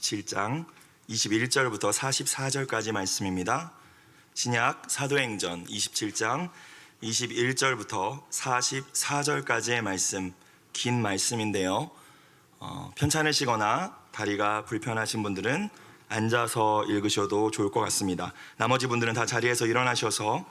27장 21절부터 44절까지 말씀입니다. 신약 사도행전 27장 21절부터 44절까지의 말씀, 긴 말씀인데요. 편찮으시거나 다리가 불편하신 분들은 앉아서 읽으셔도 좋을 것 같습니다. 나머지 분들은 다 자리에서 일어나셔서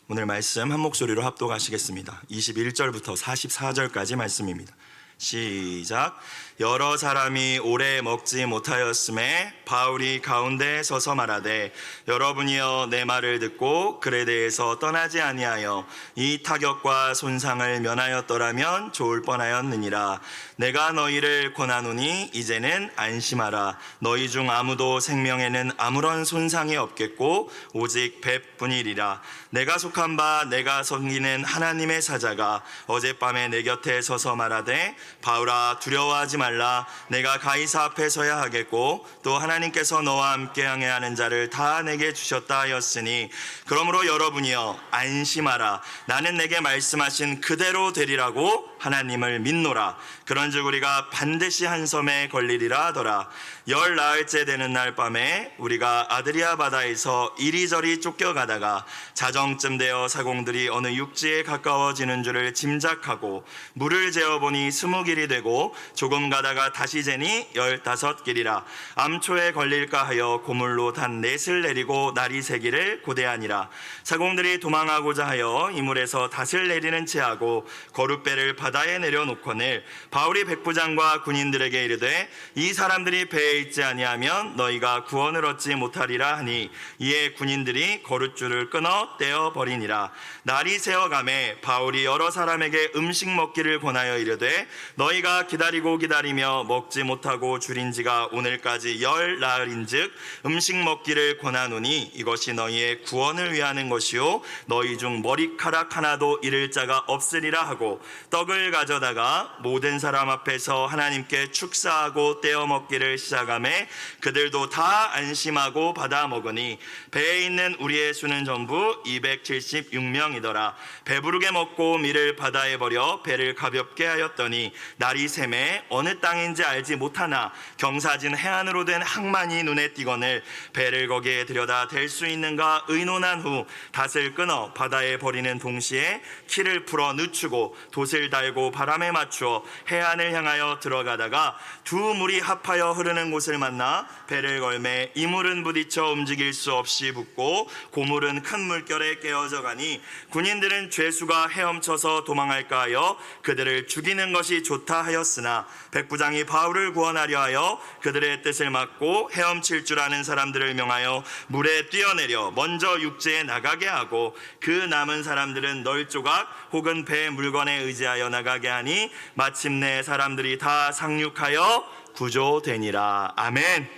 오늘 말씀 한 목소리로 합독하시겠습니다. 21절부터 44절까지 말씀입니다. 시작. 여러 사람이 오래 먹지 못하였음에 바울이 가운데 서서 말하되, 여러분이여 내 말을 듣고 글에 대해서 떠나지 아니하여 이 타격과 손상을 면하였더라면 좋을 뻔하였느니라. 내가 너희를 권하노니 이제는 안심하라. 너희 중 아무도 생명에는 아무런 손상이 없겠고 오직 배뿐이리라. 내가 속한 바 내가 섬기는 하나님의 사자가 어젯밤에 내 곁에 서서 말하되, 바울아 두려워하지 말라. 내가 가이사 앞에 서야 하겠고 또 하나님께서 너와 함께 항해 하는 자를 다 내게 주셨다 하였으니, 그러므로 여러분이여 안심하라. 나는 내게 말씀하신 그대로 되리라고 하나님을 믿노라. 그런즉 우리가 반드시 한 섬에 걸리리라 하더라. 열 나흘째 되는 날 밤에 우리가 아드리아 바다에서 이리저리 쫓겨가다가 자정쯤 되어 사공들이 어느 육지에 가까워지는 줄을 짐작하고 물을 재어보니 20길이 되고 조금 가다가 다시 재니 15길이라. 암초에 걸릴까 하여 고물로 단 넷을 내리고 날이 새기를 고대하니라. 사공들이 도망하고자 하여 이물에서 닷을 내리는 채하고 거룻배를 바다에 내려놓거늘 바울이 백부장과 군인들에게 이르되, 이 사람들이 배에 있지 아니하면 너희가 구원을 얻지 못하리라 하니, 이에 군인들이 거룻줄을 끊어 떼어 버리니라. 날이 새어가매 바울이 여러 사람에게 음식 먹기를 권하여 이르되, 너희가 기다리며 먹지 못하고 줄인 지가 오늘까지 열 나흘인즉 음식 먹기를 권하노니 이것이 너희의 구원을 위하는 것이요 너희 중 머리카락 하나도 잃을 자가 없으리라 하고, 떡을 가져다가 모든 사람 앞에서 하나님께 축사하고 떼어 먹기를 시작하매 그들도 다 안심하고 받아 먹으니 배에 있는 우리의 수는 전부 276명이더라. 배부르게 먹고 밀을 바다에 버려 배를 가볍게 하였더니 날이 새매 어느 땅인지 알지 못하나 경사진 해안으로 된 항만이 눈에 띄거늘 배를 거기에 들여다 댈 수 있는가 의논한 후 닷을 끊어 바다에 버리는 동시에 키를 풀어 늦추고 돛을 달고 바람에 맞추어 해안을 향하여 들어가다가 두 물이 합하여 흐르는 곳을 만나 배를 걸매 이 물은 부딪혀 움직일 수 없이 붙고 고물은 큰 물결에 깨어져 가니 군인들은 죄수가 헤엄쳐서 도망할까 하여 그들을 죽이는 것이 좋다 하였으나 백부장이 바울을 구원하려 하여 그들의 뜻을 막고 헤엄칠 줄 아는 사람들을 명하여 물에 뛰어내려 먼저 육지에 나가게 하고 그 남은 사람들은 널조각 혹은 배 물건에 의지하여 나가게 하니 마침내 사람들이 다 상륙하여 구조되니라. 아멘.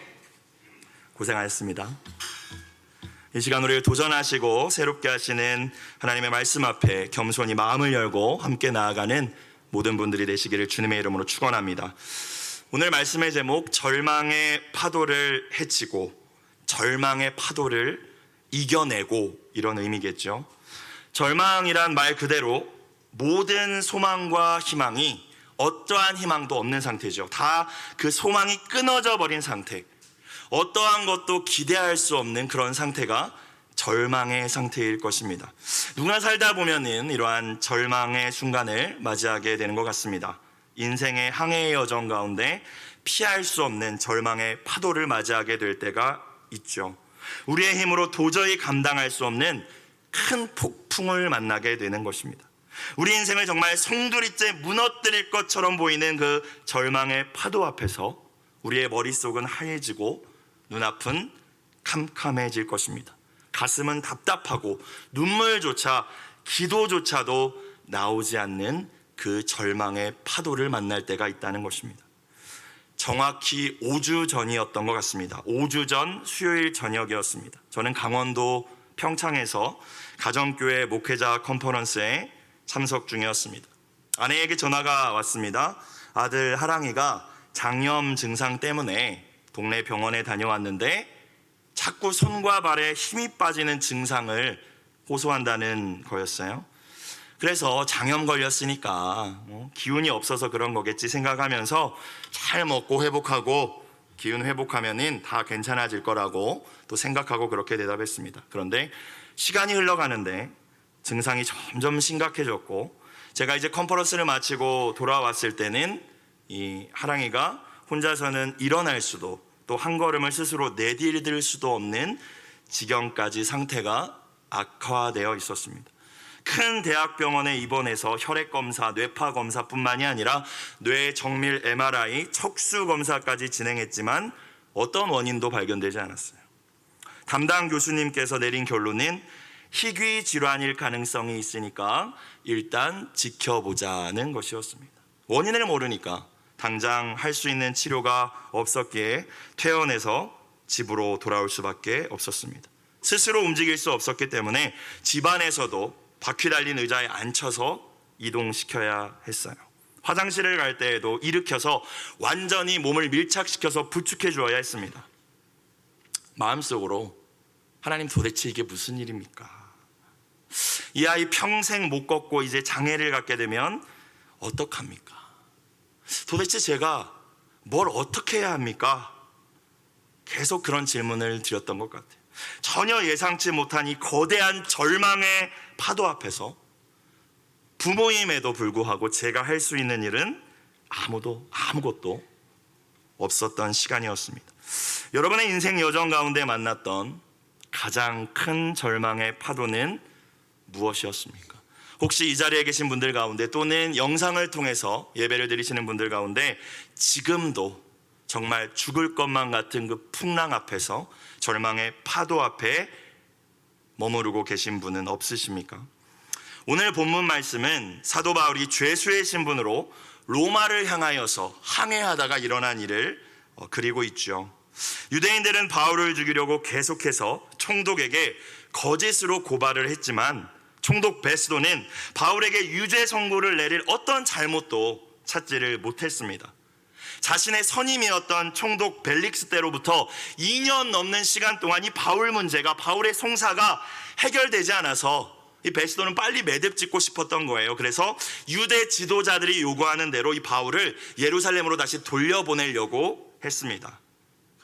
고생하셨습니다. 이 시간 우리를 도전하시고 새롭게 하시는 하나님의 말씀 앞에 겸손히 마음을 열고 함께 나아가는 모든 분들이 되시기를 주님의 이름으로 축원합니다. 오늘 말씀의 제목, 절망의 파도를 헤치고 절망의 파도를 이겨내고, 이런 의미겠죠. 절망이란 말 그대로 모든 소망과 희망이 어떠한 희망도 없는 상태죠. 다 그 소망이 끊어져 버린 상태, 어떠한 것도 기대할 수 없는 그런 상태가 절망의 상태일 것입니다. 누구나 살다 보면은 이러한 절망의 순간을 맞이하게 되는 것 같습니다. 인생의 항해의 여정 가운데 피할 수 없는 절망의 파도를 맞이하게 될 때가 있죠. 우리의 힘으로 도저히 감당할 수 없는 큰 폭풍을 만나게 되는 것입니다. 우리 인생을 정말 송두리째 무너뜨릴 것처럼 보이는 그 절망의 파도 앞에서 우리의 머릿속은 하얘지고 눈앞은 캄캄해질 것입니다. 가슴은 답답하고 눈물조차, 기도조차도 나오지 않는 그 절망의 파도를 만날 때가 있다는 것입니다. 정확히 5주 전이었던 것 같습니다. 5주 전 수요일 저녁이었습니다. 저는 강원도 평창에서 가정교회 목회자 컨퍼런스에 참석 중이었습니다. 아내에게 전화가 왔습니다. 아들 하랑이가 장염 증상 때문에 동네 병원에 다녀왔는데 자꾸 손과 발에 힘이 빠지는 증상을 호소한다는 거였어요. 그래서 장염 걸렸으니까 기운이 없어서 그런 거겠지 생각하면서 잘 먹고 회복하고 기운 회복하면은 다 괜찮아질 거라고 또 생각하고 그렇게 대답했습니다. 그런데 시간이 흘러가는데 증상이 점점 심각해졌고, 제가 이제 컨퍼런스를 마치고 돌아왔을 때는 이 하랑이가 혼자서는 일어날 수도, 또 한 걸음을 스스로 내디딜 수도 없는 지경까지 상태가 악화되어 있었습니다. 큰 대학병원에 입원해서 혈액검사, 뇌파검사뿐만이 아니라 뇌 정밀 MRI, 척수검사까지 진행했지만 어떤 원인도 발견되지 않았어요. 담당 교수님께서 내린 결론은 희귀 질환일 가능성이 있으니까 일단 지켜보자는 것이었습니다. 원인을 모르니까 당장 할 수 있는 치료가 없었기에 퇴원해서 집으로 돌아올 수밖에 없었습니다. 스스로 움직일 수 없었기 때문에 집안에서도 바퀴 달린 의자에 앉혀서 이동시켜야 했어요. 화장실을 갈 때에도 일으켜서 완전히 몸을 밀착시켜서 부축해 주어야 했습니다. 마음속으로 하나님, 도대체 이게 무슨 일입니까? 이 아이 평생 못 걷고 이제 장애를 갖게 되면 어떡합니까? 도대체 제가 뭘 어떻게 해야 합니까? 계속 그런 질문을 드렸던 것 같아요. 전혀 예상치 못한 이 거대한 절망의 파도 앞에서 부모임에도 불구하고 제가 할 수 있는 일은 아무것도 없었던 시간이었습니다. 여러분의 인생 여정 가운데 만났던 가장 큰 절망의 파도는 무엇이었습니까? 혹시 이 자리에 계신 분들 가운데, 또는 영상을 통해서 예배를 드리시는 분들 가운데 지금도 정말 죽을 것만 같은 그 풍랑 앞에서, 절망의 파도 앞에 머무르고 계신 분은 없으십니까? 오늘 본문 말씀은 사도 바울이 죄수의 신분으로 로마를 향하여서 항해하다가 일어난 일을 그리고 있죠. 유대인들은 바울을 죽이려고 계속해서 총독에게 거짓으로 고발을 했지만, 총독 베스도는 바울에게 유죄 선고를 내릴 어떤 잘못도 찾지를 못했습니다. 자신의 선임이었던 총독 벨릭스 때로부터 2년 넘는 시간 동안 이 바울 문제가, 바울의 송사가 해결되지 않아서 이 베스도는 빨리 매듭 짓고 싶었던 거예요. 그래서 유대 지도자들이 요구하는 대로 이 바울을 예루살렘으로 다시 돌려보내려고 했습니다.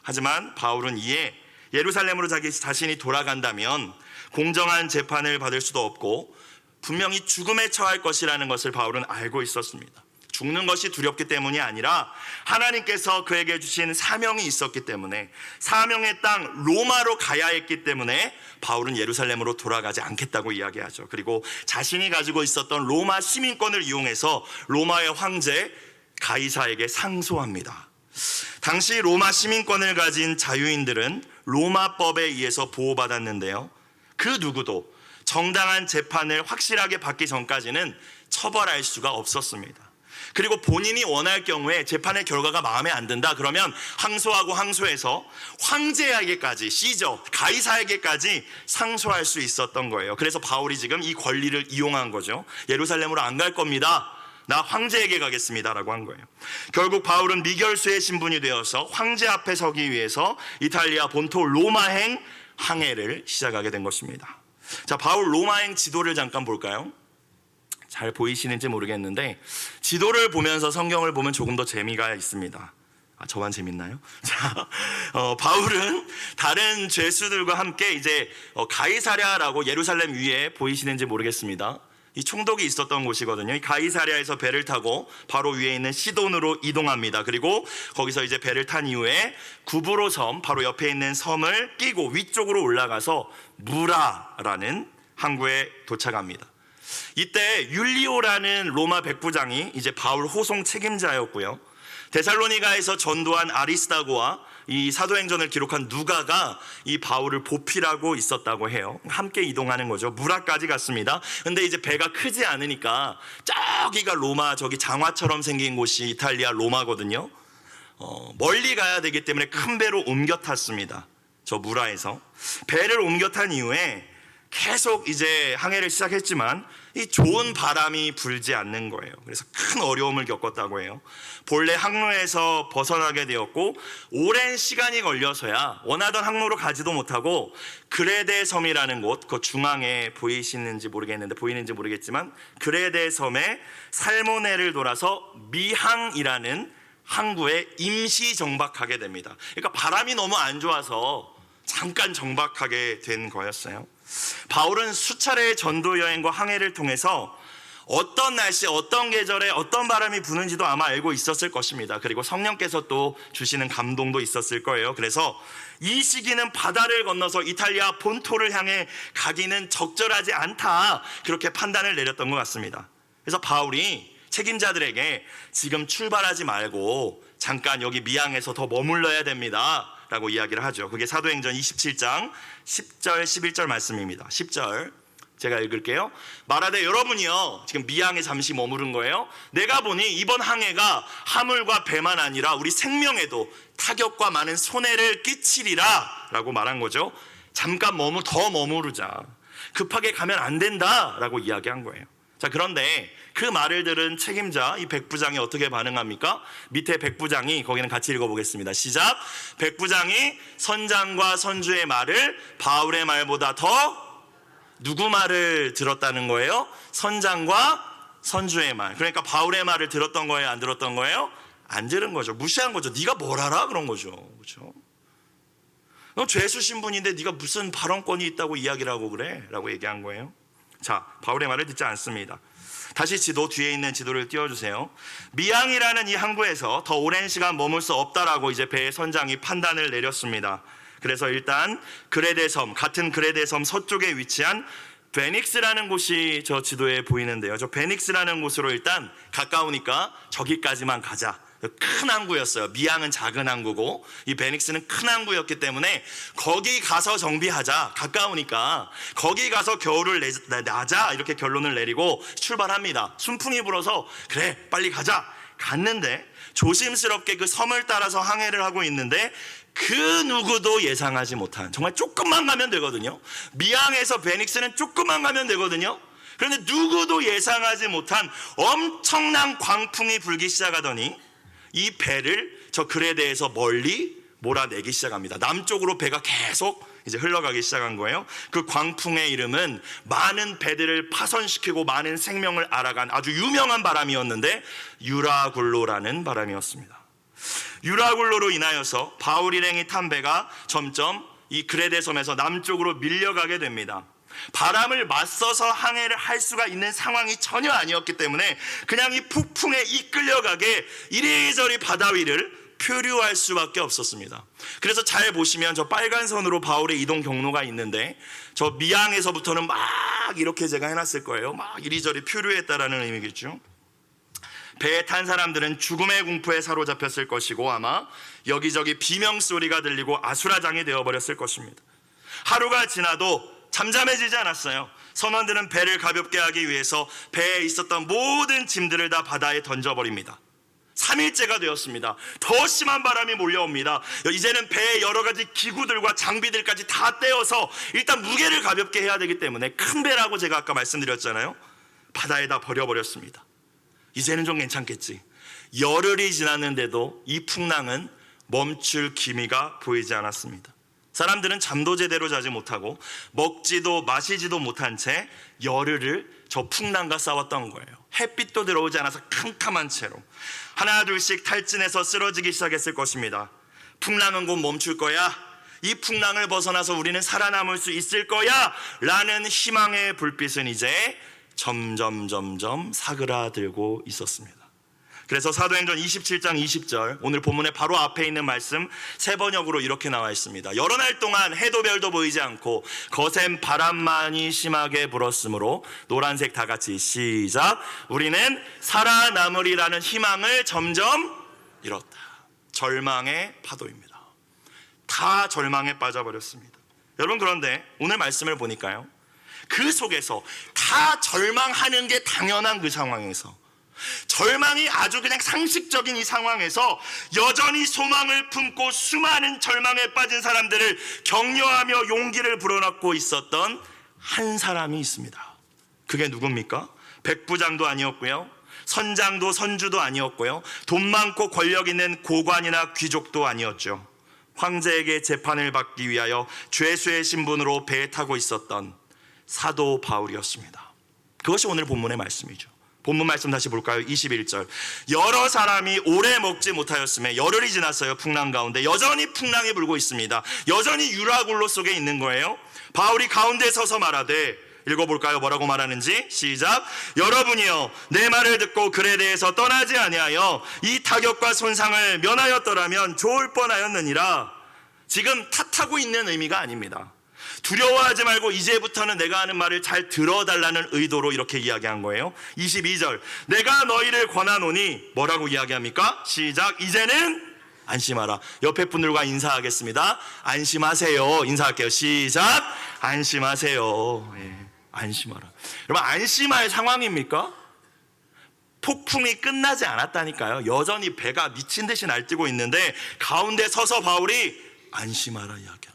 하지만 바울은 이에 예루살렘으로 자기 자신이 돌아간다면 공정한 재판을 받을 수도 없고 분명히 죽음에 처할 것이라는 것을 바울은 알고 있었습니다. 죽는 것이 두렵기 때문이 아니라 하나님께서 그에게 주신 사명이 있었기 때문에, 사명의 땅 로마로 가야 했기 때문에 바울은 예루살렘으로 돌아가지 않겠다고 이야기하죠. 그리고 자신이 가지고 있었던 로마 시민권을 이용해서 로마의 황제 가이사에게 상소합니다. 당시 로마 시민권을 가진 자유인들은 로마법에 의해서 보호받았는데요, 그 누구도 정당한 재판을 확실하게 받기 전까지는 처벌할 수가 없었습니다. 그리고 본인이 원할 경우에 재판의 결과가 마음에 안 든다 그러면 항소하고 항소해서 황제에게까지, 시저 가이사에게까지 상소할 수 있었던 거예요. 그래서 바울이 지금 이 권리를 이용한 거죠. 예루살렘으로 안 갈 겁니다, 나 황제에게 가겠습니다 라고 한 거예요. 결국 바울은 미결수의 신분이 되어서 황제 앞에 서기 위해서 이탈리아 본토 로마행 항해를 시작하게 된 것입니다. 자, 바울 로마행 지도를 잠깐 볼까요? 잘 보이시는지 모르겠는데, 지도를 보면서 성경을 보면 조금 더 재미가 있습니다. 저만 재밌나요? 자, 바울은 다른 죄수들과 함께 이제 가이사랴라고, 예루살렘 위에 보이시는지 모르겠습니다, 이 총독이 있었던 곳이거든요. 이 가이사랴에서 배를 타고 바로 위에 있는 시돈으로 이동합니다. 그리고 거기서 이제 배를 탄 이후에 구브로 섬, 바로 옆에 있는 섬을 끼고 위쪽으로 올라가서 무라라는 항구에 도착합니다. 이때 율리오라는 로마 백부장이 이제 바울 호송 책임자였고요, 데살로니가에서 전도한 아리스다고와 이 사도행전을 기록한 누가가 이 바울을 보필하고 있었다고 해요. 함께 이동하는 거죠. 무라까지 갔습니다. 근데 이제 배가 크지 않으니까 저기가 로마, 저기 장화처럼 생긴 곳이 이탈리아 로마거든요. 멀리 가야 되기 때문에 큰 배로 옮겨 탔습니다. 저 무라에서 배를 옮겨 탄 이후에 계속 이제 항해를 시작했지만 이 좋은 바람이 불지 않는 거예요. 그래서 큰 어려움을 겪었다고 해요. 본래 항로에서 벗어나게 되었고, 오랜 시간이 걸려서야 원하던 항로로 가지도 못하고 그레데 섬이라는 곳, 그 중앙에 보이시는지 모르겠지만 그레데 섬에 살모네를 돌아서 미항이라는 항구에 임시 정박하게 됩니다. 그러니까 바람이 너무 안 좋아서 잠깐 정박하게 된 거였어요. 바울은 수차례의 전도 여행과 항해를 통해서 어떤 날씨, 어떤 계절에 어떤 바람이 부는지도 아마 알고 있었을 것입니다. 그리고 성령께서 또 주시는 감동도 있었을 거예요. 그래서 이 시기는 바다를 건너서 이탈리아 본토를 향해 가기는 적절하지 않다, 그렇게 판단을 내렸던 것 같습니다. 그래서 바울이 책임자들에게 지금 출발하지 말고 잠깐 여기 미항에서 더 머물러야 됩니다 라고 이야기를 하죠. 그게 사도행전 27장 10절 11절 말씀입니다. 10절 제가 읽을게요. 말하되 여러분이요, 지금 미항에 잠시 머무른 거예요. 내가 보니 이번 항해가 화물과 배만 아니라 우리 생명에도 타격과 많은 손해를 끼치리라 라고 말한 거죠. 잠깐 더 머무르자, 급하게 가면 안 된다 라고 이야기한 거예요. 자, 그런데 그 말을 들은 책임자 이 백부장이 어떻게 반응합니까? 밑에 백부장이, 거기는 같이 읽어보겠습니다. 시작. 백부장이 선장과 선주의 말을 바울의 말보다 더 누구 말을 들었다는 거예요? 선장과 선주의 말. 그러니까 바울의 말을 들었던 거예요? 안 들었던 거예요? 안 들은 거죠. 무시한 거죠. 네가 뭘 알아? 그런 거죠. 그렇죠? 너 죄수 신분인데 네가 무슨 발언권이 있다고 이야기를 하고 그래? 라고 얘기한 거예요. 자, 바울의 말을 듣지 않습니다. 다시 지도 뒤에 있는 지도를 띄워주세요. 미항이라는 이 항구에서 더 오랜 시간 머물 수 없다라고 이제 배의 선장이 판단을 내렸습니다. 그래서 일단 그레데섬, 같은 그레데섬 서쪽에 위치한 베닉스라는 곳이 저 지도에 보이는데요. 저 베닉스라는 곳으로 일단 가까우니까 저기까지만 가자. 큰 항구였어요. 미항은 작은 항구고 이 베닉스는 큰 항구였기 때문에 거기 가서 정비하자. 가까우니까 거기 가서 겨울을 나자, 이렇게 결론을 내리고 출발합니다. 순풍이 불어서 그래 빨리 가자. 갔는데 조심스럽게 그 섬을 따라서 항해를 하고 있는데 그 누구도 예상하지 못한, 정말 조금만 가면 되거든요. 미항에서 베닉스는 조금만 가면 되거든요. 그런데 누구도 예상하지 못한 엄청난 광풍이 불기 시작하더니 이 배를 저 그레데에서 멀리 몰아내기 시작합니다. 남쪽으로 배가 계속 이제 흘러가기 시작한 거예요. 그 광풍의 이름은 많은 배들을 파손시키고 많은 생명을 앗아간 아주 유명한 바람이었는데 유라굴로라는 바람이었습니다. 유라굴로로 인하여서 바울 일행이 탄 배가 점점 이 그레데 섬에서 남쪽으로 밀려가게 됩니다. 바람을 맞서서 항해를 할 수가 있는 상황이 전혀 아니었기 때문에 그냥 이 폭풍에 이끌려가게 이리저리 바다 위를 표류할 수밖에 없었습니다. 그래서 잘 보시면 저 빨간 선으로 바울의 이동 경로가 있는데 저 미항에서부터는 막 이렇게 제가 해놨을 거예요. 막 이리저리 표류했다라는 의미겠죠. 배에 탄 사람들은 죽음의 공포에 사로잡혔을 것이고 아마 여기저기 비명소리가 들리고 아수라장이 되어버렸을 것입니다. 하루가 지나도 잠잠해지지 않았어요. 선원들은 배를 가볍게 하기 위해서 배에 있었던 모든 짐들을 다 바다에 던져버립니다. 3일째가 되었습니다. 더 심한 바람이 몰려옵니다. 이제는 배에 여러 가지 기구들과 장비들까지 다 떼어서 일단 무게를 가볍게 해야 되기 때문에 큰 배라고 제가 아까 말씀드렸잖아요. 바다에다 버려버렸습니다. 이제는 좀 괜찮겠지. 열흘이 지났는데도 이 풍랑은 멈출 기미가 보이지 않았습니다. 사람들은 잠도 제대로 자지 못하고 먹지도 마시지도 못한 채 열흘을 저 풍랑과 싸웠던 거예요. 햇빛도 들어오지 않아서 캄캄한 채로 하나 둘씩 탈진해서 쓰러지기 시작했을 것입니다. 풍랑은 곧 멈출 거야. 이 풍랑을 벗어나서 우리는 살아남을 수 있을 거야 라는 희망의 불빛은 이제 점점 사그라들고 있었습니다. 그래서 사도행전 27장 20절, 오늘 본문의 바로 앞에 있는 말씀 세 번역으로 이렇게 나와 있습니다. 여러 날 동안 해도 별도 보이지 않고 거센 바람만이 심하게 불었으므로, 노란색 다 같이 시작, 우리는 살아남으리라는 희망을 점점 잃었다. 절망의 파도입니다. 다 절망에 빠져버렸습니다. 여러분, 그런데 오늘 말씀을 보니까요, 그 속에서 다 절망하는 게 당연한 그 상황에서, 절망이 아주 그냥 상식적인 이 상황에서 여전히 소망을 품고 수많은 절망에 빠진 사람들을 격려하며 용기를 불어넣고 있었던 한 사람이 있습니다. 그게 누굽니까? 백부장도 아니었고요, 선장도 선주도 아니었고요, 돈 많고 권력 있는 고관이나 귀족도 아니었죠. 황제에게 재판을 받기 위하여 죄수의 신분으로 배에 타고 있었던 사도 바울이었습니다. 그것이 오늘 본문의 말씀이죠. 본문 말씀 다시 볼까요? 21절. 여러 사람이 오래 먹지 못하였음에 열흘이 지났어요. 풍랑 가운데 여전히 풍랑이 불고 있습니다. 여전히 유라굴로 속에 있는 거예요. 바울이 가운데 서서 말하되, 읽어볼까요? 뭐라고 말하는지. 시작. 여러분이여 내 말을 듣고 글에 대해서 떠나지 아니하여 이 타격과 손상을 면하였더라면 좋을 뻔하였느니라. 지금 탓하고 있는 의미가 아닙니다. 두려워하지 말고 이제부터는 내가 하는 말을 잘 들어달라는 의도로 이렇게 이야기한 거예요. 22절. 내가 너희를 권하노니, 뭐라고 이야기합니까? 시작. 이제는 안심하라. 옆에 분들과 인사하겠습니다. 안심하세요. 인사할게요. 시작. 안심하세요. 예, 안심하라. 여러분, 안심할 상황입니까? 폭풍이 끝나지 않았다니까요. 여전히 배가 미친 듯이 날뛰고 있는데 가운데 서서 바울이 안심하라 이야기합니다.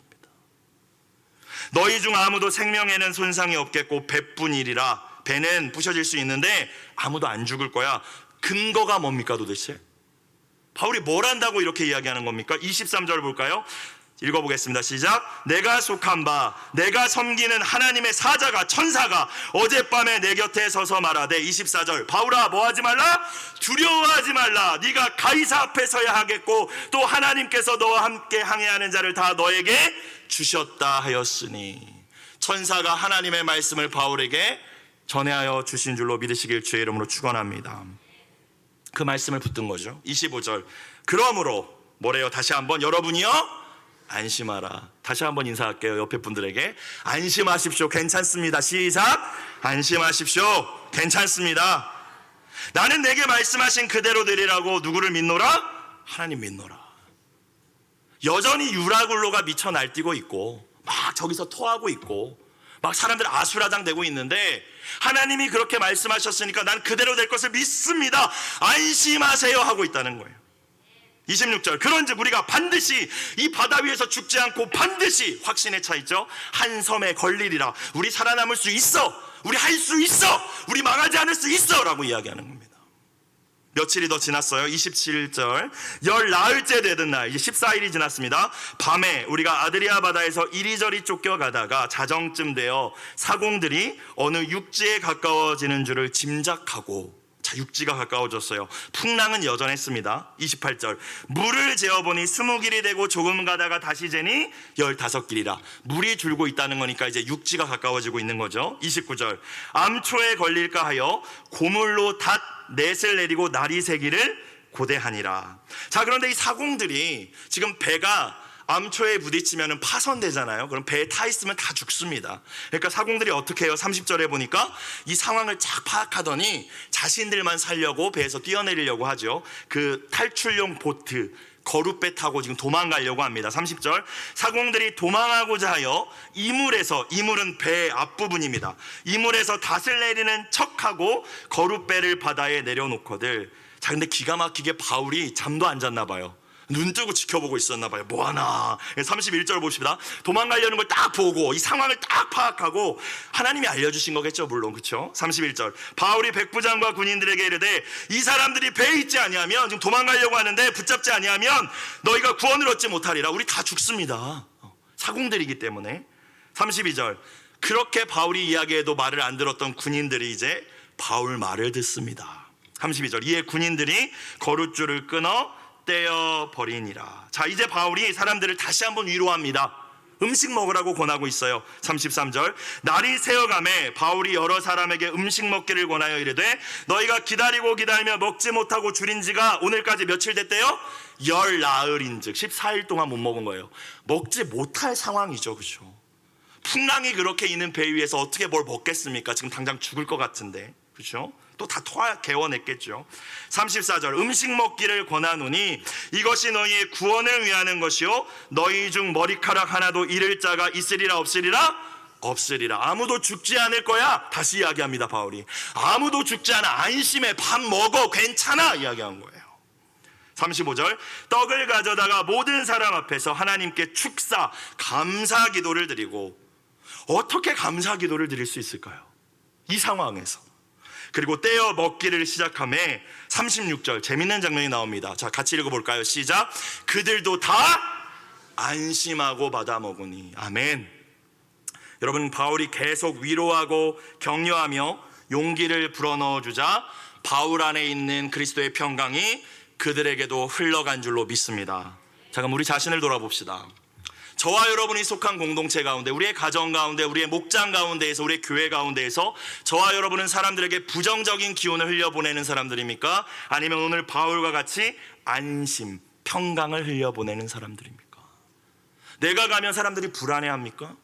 너희 중 아무도 생명에는 손상이 없겠고 배뿐이리라. 배는 부셔질 수 있는데 아무도 안 죽을 거야. 근거가 뭡니까 도대체? 바울이 뭘 한다고 이렇게 이야기하는 겁니까? 23절 볼까요? 읽어보겠습니다. 시작. 내가 속한 바 내가 섬기는 하나님의 사자가, 천사가 어젯밤에 내 곁에 서서 말하되, 24절. 바울아, 뭐 하지 말라? 두려워하지 말라. 네가 가이사 앞에 서야 하겠고 또 하나님께서 너와 함께 항해하는 자를 다 너에게 주셨다 하였으니. 천사가 하나님의 말씀을 바울에게 전하여 주신 줄로 믿으시길 주의 이름으로 축원합니다. 그 말씀을 붙든 거죠. 25절. 그러므로 뭐래요? 다시 한번. 여러분이요 안심하라. 다시 한번 인사할게요. 옆에 분들에게. 안심하십시오. 괜찮습니다. 시작. 안심하십시오. 괜찮습니다. 나는 내게 말씀하신 그대로 되리라고. 누구를 믿노라? 하나님 믿노라. 여전히 유라굴로가 미쳐 날뛰고 있고 막 저기서 토하고 있고 막 사람들 아수라장되고 있는데 하나님이 그렇게 말씀하셨으니까 난 그대로 될 것을 믿습니다. 안심하세요 하고 있다는 거예요. 26절. 그런즉 우리가 반드시 이 바다 위에서 죽지 않고 반드시, 확신에 차 있죠. 한 섬에 걸리리라. 우리 살아남을 수 있어. 우리 할 수 있어. 우리 망하지 않을 수 있어 라고 이야기하는 겁니다. 며칠이 더 지났어요. 27절. 열 나흘째 되던 날, 이제 14일이 지났습니다. 밤에 우리가 아드리아 바다에서 이리저리 쫓겨가다가 자정쯤 되어 사공들이 어느 육지에 가까워지는 줄을 짐작하고, 자, 육지가 가까워졌어요. 풍랑은 여전했습니다. 28절. 물을 재어보니 20길이 되고 조금 가다가 다시 재니 15길이라. 물이 줄고 있다는 거니까 이제 육지가 가까워지고 있는 거죠. 29절. 암초에 걸릴까 하여 고물로 닷 넷을 내리고 날이 새기를 고대하니라. 자, 그런데 이 사공들이 지금 배가 암초에 부딪히면 파손되잖아요. 그럼 배에 타 있으면 다 죽습니다. 그러니까 사공들이 어떻게 해요? 30절에 보니까 이 상황을 쫙 파악하더니 자신들만 살려고 배에서 뛰어내리려고 하죠. 그 탈출용 보트, 거룻배 타고 지금 도망가려고 합니다. 30절. 사공들이 도망하고자 하여 이물에서, 이물은 배의 앞부분입니다. 이물에서 닷을 내리는 척하고 거룻배를 바다에 내려놓거들. 자, 근데 기가 막히게 바울이 잠도 안 잤나 봐요. 눈 뜨고 지켜보고 있었나 봐요. 뭐하나. 31절 보십니다. 도망가려는 걸 딱 보고 이 상황을 딱 파악하고 하나님이 알려주신 거겠죠, 물론. 그렇죠? 31절. 바울이 백부장과 군인들에게 이르되, 이 사람들이 배에 있지 아니하면, 지금 도망가려고 하는데 붙잡지 아니하면 너희가 구원을 얻지 못하리라. 우리 다 죽습니다. 사공들이기 때문에. 32절. 그렇게 바울이 이야기해도 말을 안 들었던 군인들이 이제 바울 말을 듣습니다. 32절. 이에 군인들이 거룻줄을 끊어 떼어버리니라. 자, 이제 바울이 사람들을 다시 한번 위로합니다. 음식 먹으라고 권하고 있어요. 33절. 날이 새어가매 바울이 여러 사람에게 음식 먹기를 권하여 이르되, 너희가 기다리고 기다리며 먹지 못하고 줄인 지가 오늘까지 며칠 됐대요? 열 나흘인즉 14일 동안 못 먹은 거예요. 먹지 못할 상황이죠. 그렇죠? 풍랑이 그렇게 있는 배 위에서 어떻게 뭘 먹겠습니까? 지금 당장 죽을 것 같은데. 그렇죠? 또 다 개워냈겠죠. 34절. 음식 먹기를 권하노니 이것이 너희의 구원을 위하는 것이요 너희 중 머리카락 하나도 잃을 자가 있으리라 없으리라? 없으리라. 아무도 죽지 않을 거야. 다시 이야기합니다. 바울이. 아무도 죽지 않아. 안심해. 밥 먹어. 괜찮아. 이야기한 거예요. 35절. 떡을 가져다가 모든 사람 앞에서 하나님께 축사, 감사 기도를 드리고. 어떻게 감사 기도를 드릴 수 있을까요? 이 상황에서. 그리고 떼어 먹기를 시작하매 36절 재밌는 장면이 나옵니다. 자, 같이 읽어볼까요? 시작. 그들도 다 안심하고 받아 먹으니. 아멘. 여러분, 바울이 계속 위로하고 격려하며 용기를 불어넣어 주자 바울 안에 있는 그리스도의 평강이 그들에게도 흘러간 줄로 믿습니다. 자, 그럼 우리 자신을 돌아봅시다. 저와 여러분이 속한 공동체 가운데, 우리의 가정 가운데, 우리의 목장 가운데에서, 우리의 교회 가운데에서 저와 여러분은 사람들에게 부정적인 기운을 흘려보내는 사람들입니까? 아니면 오늘 바울과 같이 안심, 평강을 흘려보내는 사람들입니까? 내가 가면 사람들이 불안해합니까?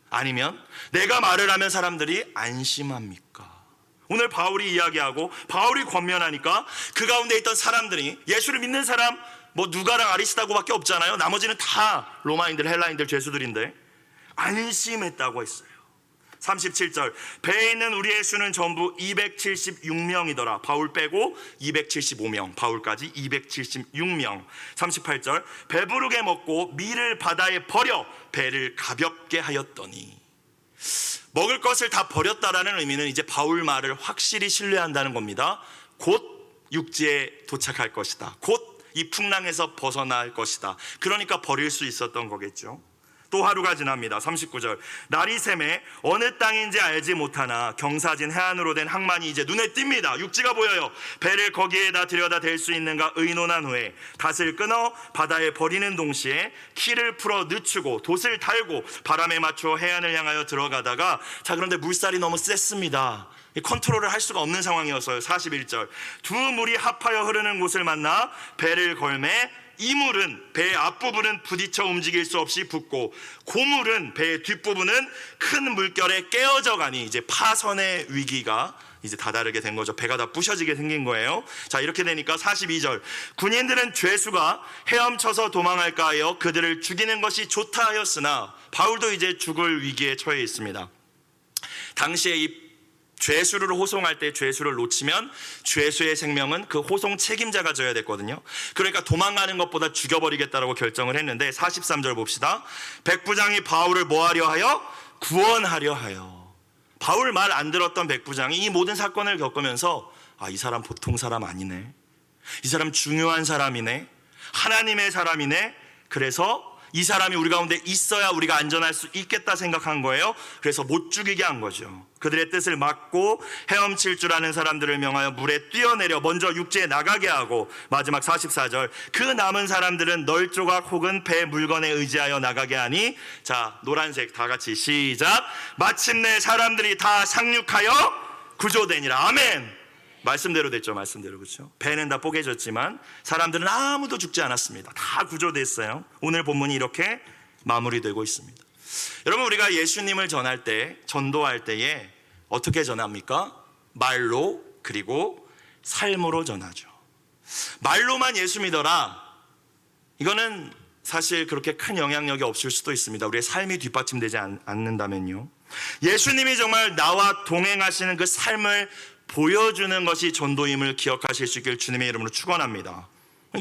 아니면 내가 말을 하면 사람들이 안심합니까? 오늘 바울이 이야기하고 바울이 권면하니까 그 가운데 있던 사람들이, 예수를 믿는 사람 뭐 누가랑 아리스다고밖에 없잖아요. 나머지는 다 로마인들, 헬라인들, 죄수들인데 안심했다고 했어요. 37절, 배에 있는 우리의 수는 전부 276명이더라. 바울 빼고 275명, 바울까지 276명. 38절, 배부르게 먹고 밀을 바다에 버려 배를 가볍게 하였더니. 먹을 것을 다 버렸다라는 의미는 이제 바울 말을 확실히 신뢰한다는 겁니다. 곧 육지에 도착할 것이다. 곧 이 풍랑에서 벗어날 것이다. 그러니까 버릴 수 있었던 거겠죠. 또 하루가 지납니다. 39절, 날이 새매 어느 땅인지 알지 못하나 경사진 해안으로 된 항만이 이제 눈에 띕니다. 육지가 보여요. 배를 거기에다 들여다 댈 수 있는가 의논한 후에 닷을 끊어 바다에 버리는 동시에 키를 풀어 늦추고 돛을 달고 바람에 맞춰 해안을 향하여 들어가다가, 자, 그런데 물살이 너무 셌습니다. 컨트롤을 할 수가 없는 상황이었어요. 41절, 두 물이 합하여 흐르는 곳을 만나 배를 걸매 이 물은 배의 앞부분은 부딪혀 움직일 수 없이 붙고 고물은 배의 뒷부분은 큰 물결에 깨어져 가니, 이제 파선의 위기가 이제 다다르게 된 거죠. 배가 다 부셔지게 생긴 거예요. 자, 이렇게 되니까 42절, 군인들은 죄수가 헤엄쳐서 도망할까 하여 그들을 죽이는 것이 좋다 하였으나, 바울도 이제 죽을 위기에 처해 있습니다. 당시에 이 죄수를 호송할 때 죄수를 놓치면 죄수의 생명은 그 호송 책임자가 져야 됐거든요. 그러니까 도망가는 것보다 죽여버리겠다라고 결정을 했는데, 43절 봅시다. 백부장이 바울을 뭐하려 하여? 구원하려 하여. 바울 말 안 들었던 백부장이 이 모든 사건을 겪으면서, 아, 이 사람 보통 사람 아니네, 이 사람 중요한 사람이네, 하나님의 사람이네, 그래서 이 사람이 우리 가운데 있어야 우리가 안전할 수 있겠다 생각한 거예요. 그래서 못 죽이게 한 거죠. 그들의 뜻을 막고 헤엄칠 줄 아는 사람들을 명하여 물에 뛰어내려 먼저 육지에 나가게 하고, 마지막 44절, 그 남은 사람들은 널조각 혹은 배 물건에 의지하여 나가게 하니, 자, 노란색 다 같이 시작, 마침내 사람들이 다 상륙하여 구조되니라. 아멘. 말씀대로 됐죠. 말씀대로. 그렇죠. 배는 다 뽀개졌지만 사람들은 아무도 죽지 않았습니다. 다 구조됐어요. 오늘 본문이 이렇게 마무리되고 있습니다. 여러분, 우리가 예수님을 전할 때, 전도할 때에 어떻게 전합니까? 말로, 그리고 삶으로 전하죠. 말로만 예수 믿어라, 이거는 사실 그렇게 큰 영향력이 없을 수도 있습니다. 우리의 삶이 뒷받침되지 않는다면요. 예수님이 정말 나와 동행하시는 그 삶을 보여주는 것이 전도임을 기억하실 수 있기를 주님의 이름으로 축원합니다.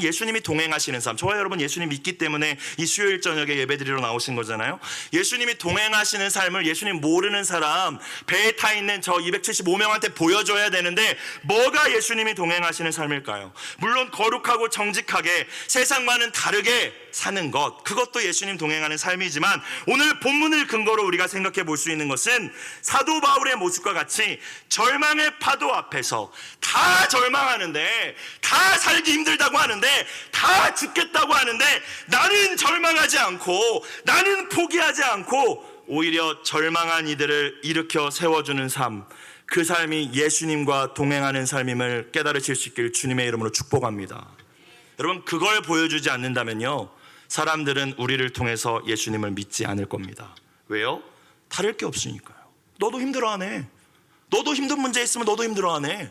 예수님이 동행하시는 삶, 저와 여러분 예수님 믿기 때문에 이 수요일 저녁에 예배드리러 나오신 거잖아요. 예수님이 동행하시는 삶을 예수님 모르는 사람, 배에 타 있는 저 275명한테 보여줘야 되는데, 뭐가 예수님이 동행하시는 삶일까요? 물론 거룩하고 정직하게 세상과는 다르게 사는 것, 그것도 예수님 동행하는 삶이지만, 오늘 본문을 근거로 우리가 생각해 볼 수 있는 것은 사도 바울의 모습과 같이 절망의 파도 앞에서 다 절망하는데, 다 살기 힘들다고 하는데, 다 죽겠다고 하는데, 나는 절망하지 않고, 나는 포기하지 않고 오히려 절망한 이들을 일으켜 세워주는 삶, 그 삶이 예수님과 동행하는 삶임을 깨달으실 수 있기를 주님의 이름으로 축복합니다. 여러분, 그걸 보여주지 않는다면요, 사람들은 우리를 통해서 예수님을 믿지 않을 겁니다. 왜요? 다를 게 없으니까요. 너도 힘들어하네, 너도 힘든 문제 있으면 너도 힘들어하네,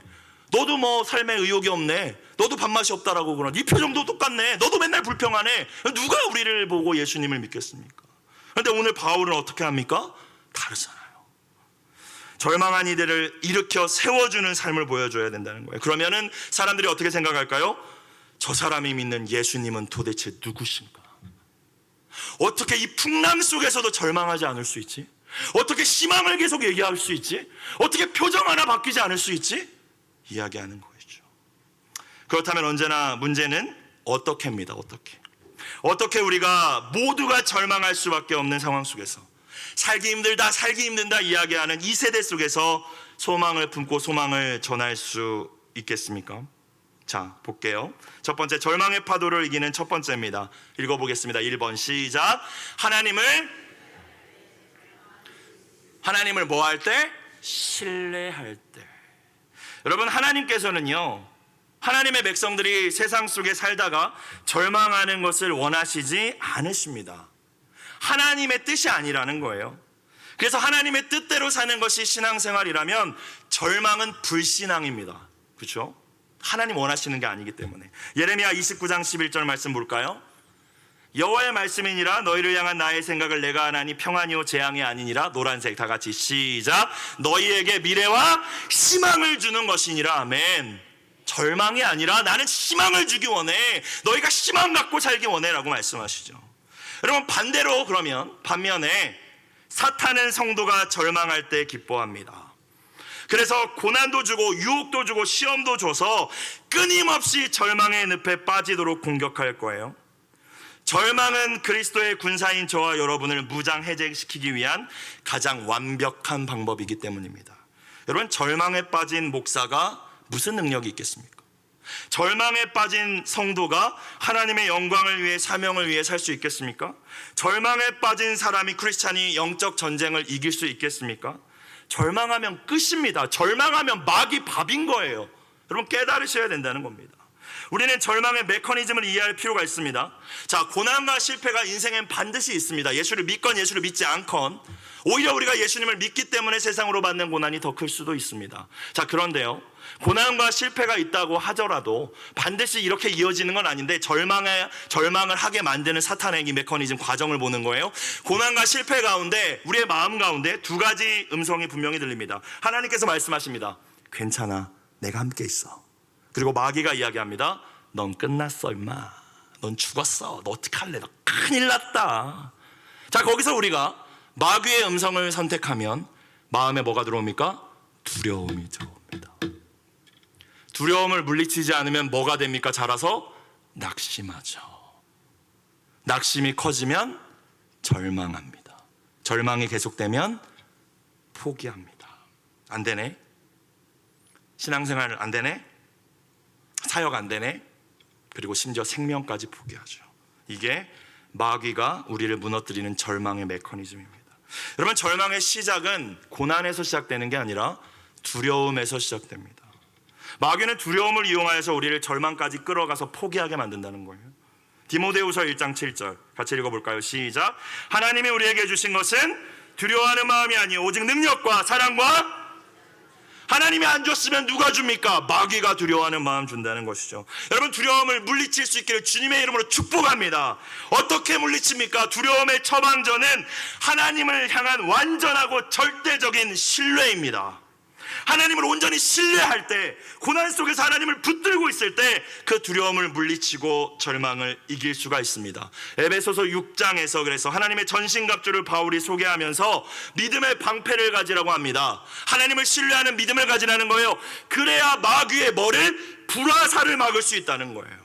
너도 뭐 삶에 의욕이 없네, 너도 밥맛이 없다라고 그러나 네 표정도 똑같네, 너도 맨날 불평하네, 누가 우리를 보고 예수님을 믿겠습니까? 그런데 오늘 바울은 어떻게 합니까? 다르잖아요. 절망한 이들을 일으켜 세워주는 삶을 보여줘야 된다는 거예요. 그러면은 사람들이 어떻게 생각할까요? 저 사람이 믿는 예수님은 도대체 누구신가? 어떻게 이 풍랑 속에서도 절망하지 않을 수 있지? 어떻게 희망을 계속 얘기할 수 있지? 어떻게 표정 하나 바뀌지 않을 수 있지? 이야기하는 거죠. 그렇다면 언제나 문제는 어떻게입니다. 어떻게 우리가 모두가 절망할 수밖에 없는 상황 속에서, 살기 힘들다 이야기하는 이 세대 속에서 소망을 품고 소망을 전할 수 있겠습니까? 자, 볼게요. 첫 번째, 절망의 파도를 이기는 첫 번째입니다. 읽어보겠습니다. 1번 시작. 하나님을 뭐 할 때? 신뢰할 때. 여러분, 하나님께서는요, 하나님의 백성들이 세상 속에 살다가 절망하는 것을 원하시지 않으십니다. 하나님의 뜻이 아니라는 거예요. 그래서 하나님의 뜻대로 사는 것이 신앙생활이라면 절망은 불신앙입니다. 그렇죠? 하나님 원하시는 게 아니기 때문에. 예레미야 29장 11절 말씀 볼까요? 여호와의 말씀이니라 너희를 향한 나의 생각을 내가 하나니 평안이요 재앙이 아니니라. 노란색 다 같이 시작. 너희에게 미래와 희망을 주는 것이니라. 아멘. 절망이 아니라 나는 희망을 주기 원해. 너희가 희망 갖고 살기 원해 라고 말씀하시죠. 여러분, 반대로 그러면 반면에 사탄은 성도가 절망할 때 기뻐합니다. 그래서 고난도 주고 유혹도 주고 시험도 줘서 끊임없이 절망의 늪에 빠지도록 공격할 거예요. 절망은 그리스도의 군사인 저와 여러분을 무장 해제시키기 위한 가장 완벽한 방법이기 때문입니다. 여러분, 절망에 빠진 목사가 무슨 능력이 있겠습니까? 절망에 빠진 성도가 하나님의 영광을 위해 사명을 위해 살 수 있겠습니까? 절망에 빠진 사람이 크리스찬이 영적 전쟁을 이길 수 있겠습니까? 절망하면 끝입니다. 절망하면 막이 밥인 거예요. 여러분, 깨달으셔야 된다는 겁니다. 우리는 절망의 메커니즘을 이해할 필요가 있습니다. 자, 고난과 실패가 인생엔 반드시 있습니다. 예수를 믿건 예수를 믿지 않건 오히려 우리가 예수님을 믿기 때문에 세상으로 받는 고난이 더 클 수도 있습니다. 자, 그런데요, 고난과 실패가 있다고 하더라도 반드시 이렇게 이어지는 건 아닌데 절망을 하게 만드는 사탄의 이 메커니즘 과정을 보는 거예요. 고난과 실패 가운데 우리의 마음 가운데 두 가지 음성이 분명히 들립니다. 하나님께서 말씀하십니다. 괜찮아, 내가 함께 있어. 그리고 마귀가 이야기합니다. 넌 끝났어 임마. 넌 죽었어. 너 어떡할래? 너 큰일 났다. 자, 거기서 우리가 마귀의 음성을 선택하면 마음에 뭐가 들어옵니까? 두려움이 들어옵니다. 두려움을 물리치지 않으면 뭐가 됩니까? 자라서 낙심하죠. 낙심이 커지면 절망합니다. 절망이 계속되면 포기합니다. 안 되네. 신앙생활 안 되네. 사역 안 되네. 그리고 심지어 생명까지 포기하죠. 이게 마귀가 우리를 무너뜨리는 절망의 메커니즘입니다. 여러분, 절망의 시작은 고난에서 시작되는 게 아니라 두려움에서 시작됩니다. 마귀는 두려움을 이용하여서 우리를 절망까지 끌어가서 포기하게 만든다는 거예요. 디모데후서 1장 7절 같이 읽어볼까요? 시작. 하나님이 우리에게 주신 것은 두려워하는 마음이 아니요 오직 능력과 사랑과. 하나님이 안 줬으면 누가 줍니까? 마귀가 두려워하는 마음 준다는 것이죠. 여러분, 두려움을 물리칠 수 있기를 주님의 이름으로 축복합니다. 어떻게 물리칩니까? 두려움의 처방전은 하나님을 향한 완전하고 절대적인 신뢰입니다. 하나님을 온전히 신뢰할 때, 고난 속에서 하나님을 붙들고 있을 때 그 두려움을 물리치고 절망을 이길 수가 있습니다. 에베소서 6장에서 그래서 하나님의 전신갑주를 바울이 소개하면서 믿음의 방패를 가지라고 합니다. 하나님을 신뢰하는 믿음을 가지라는 거예요. 그래야 마귀의 뭐를? 불화살을 막을 수 있다는 거예요.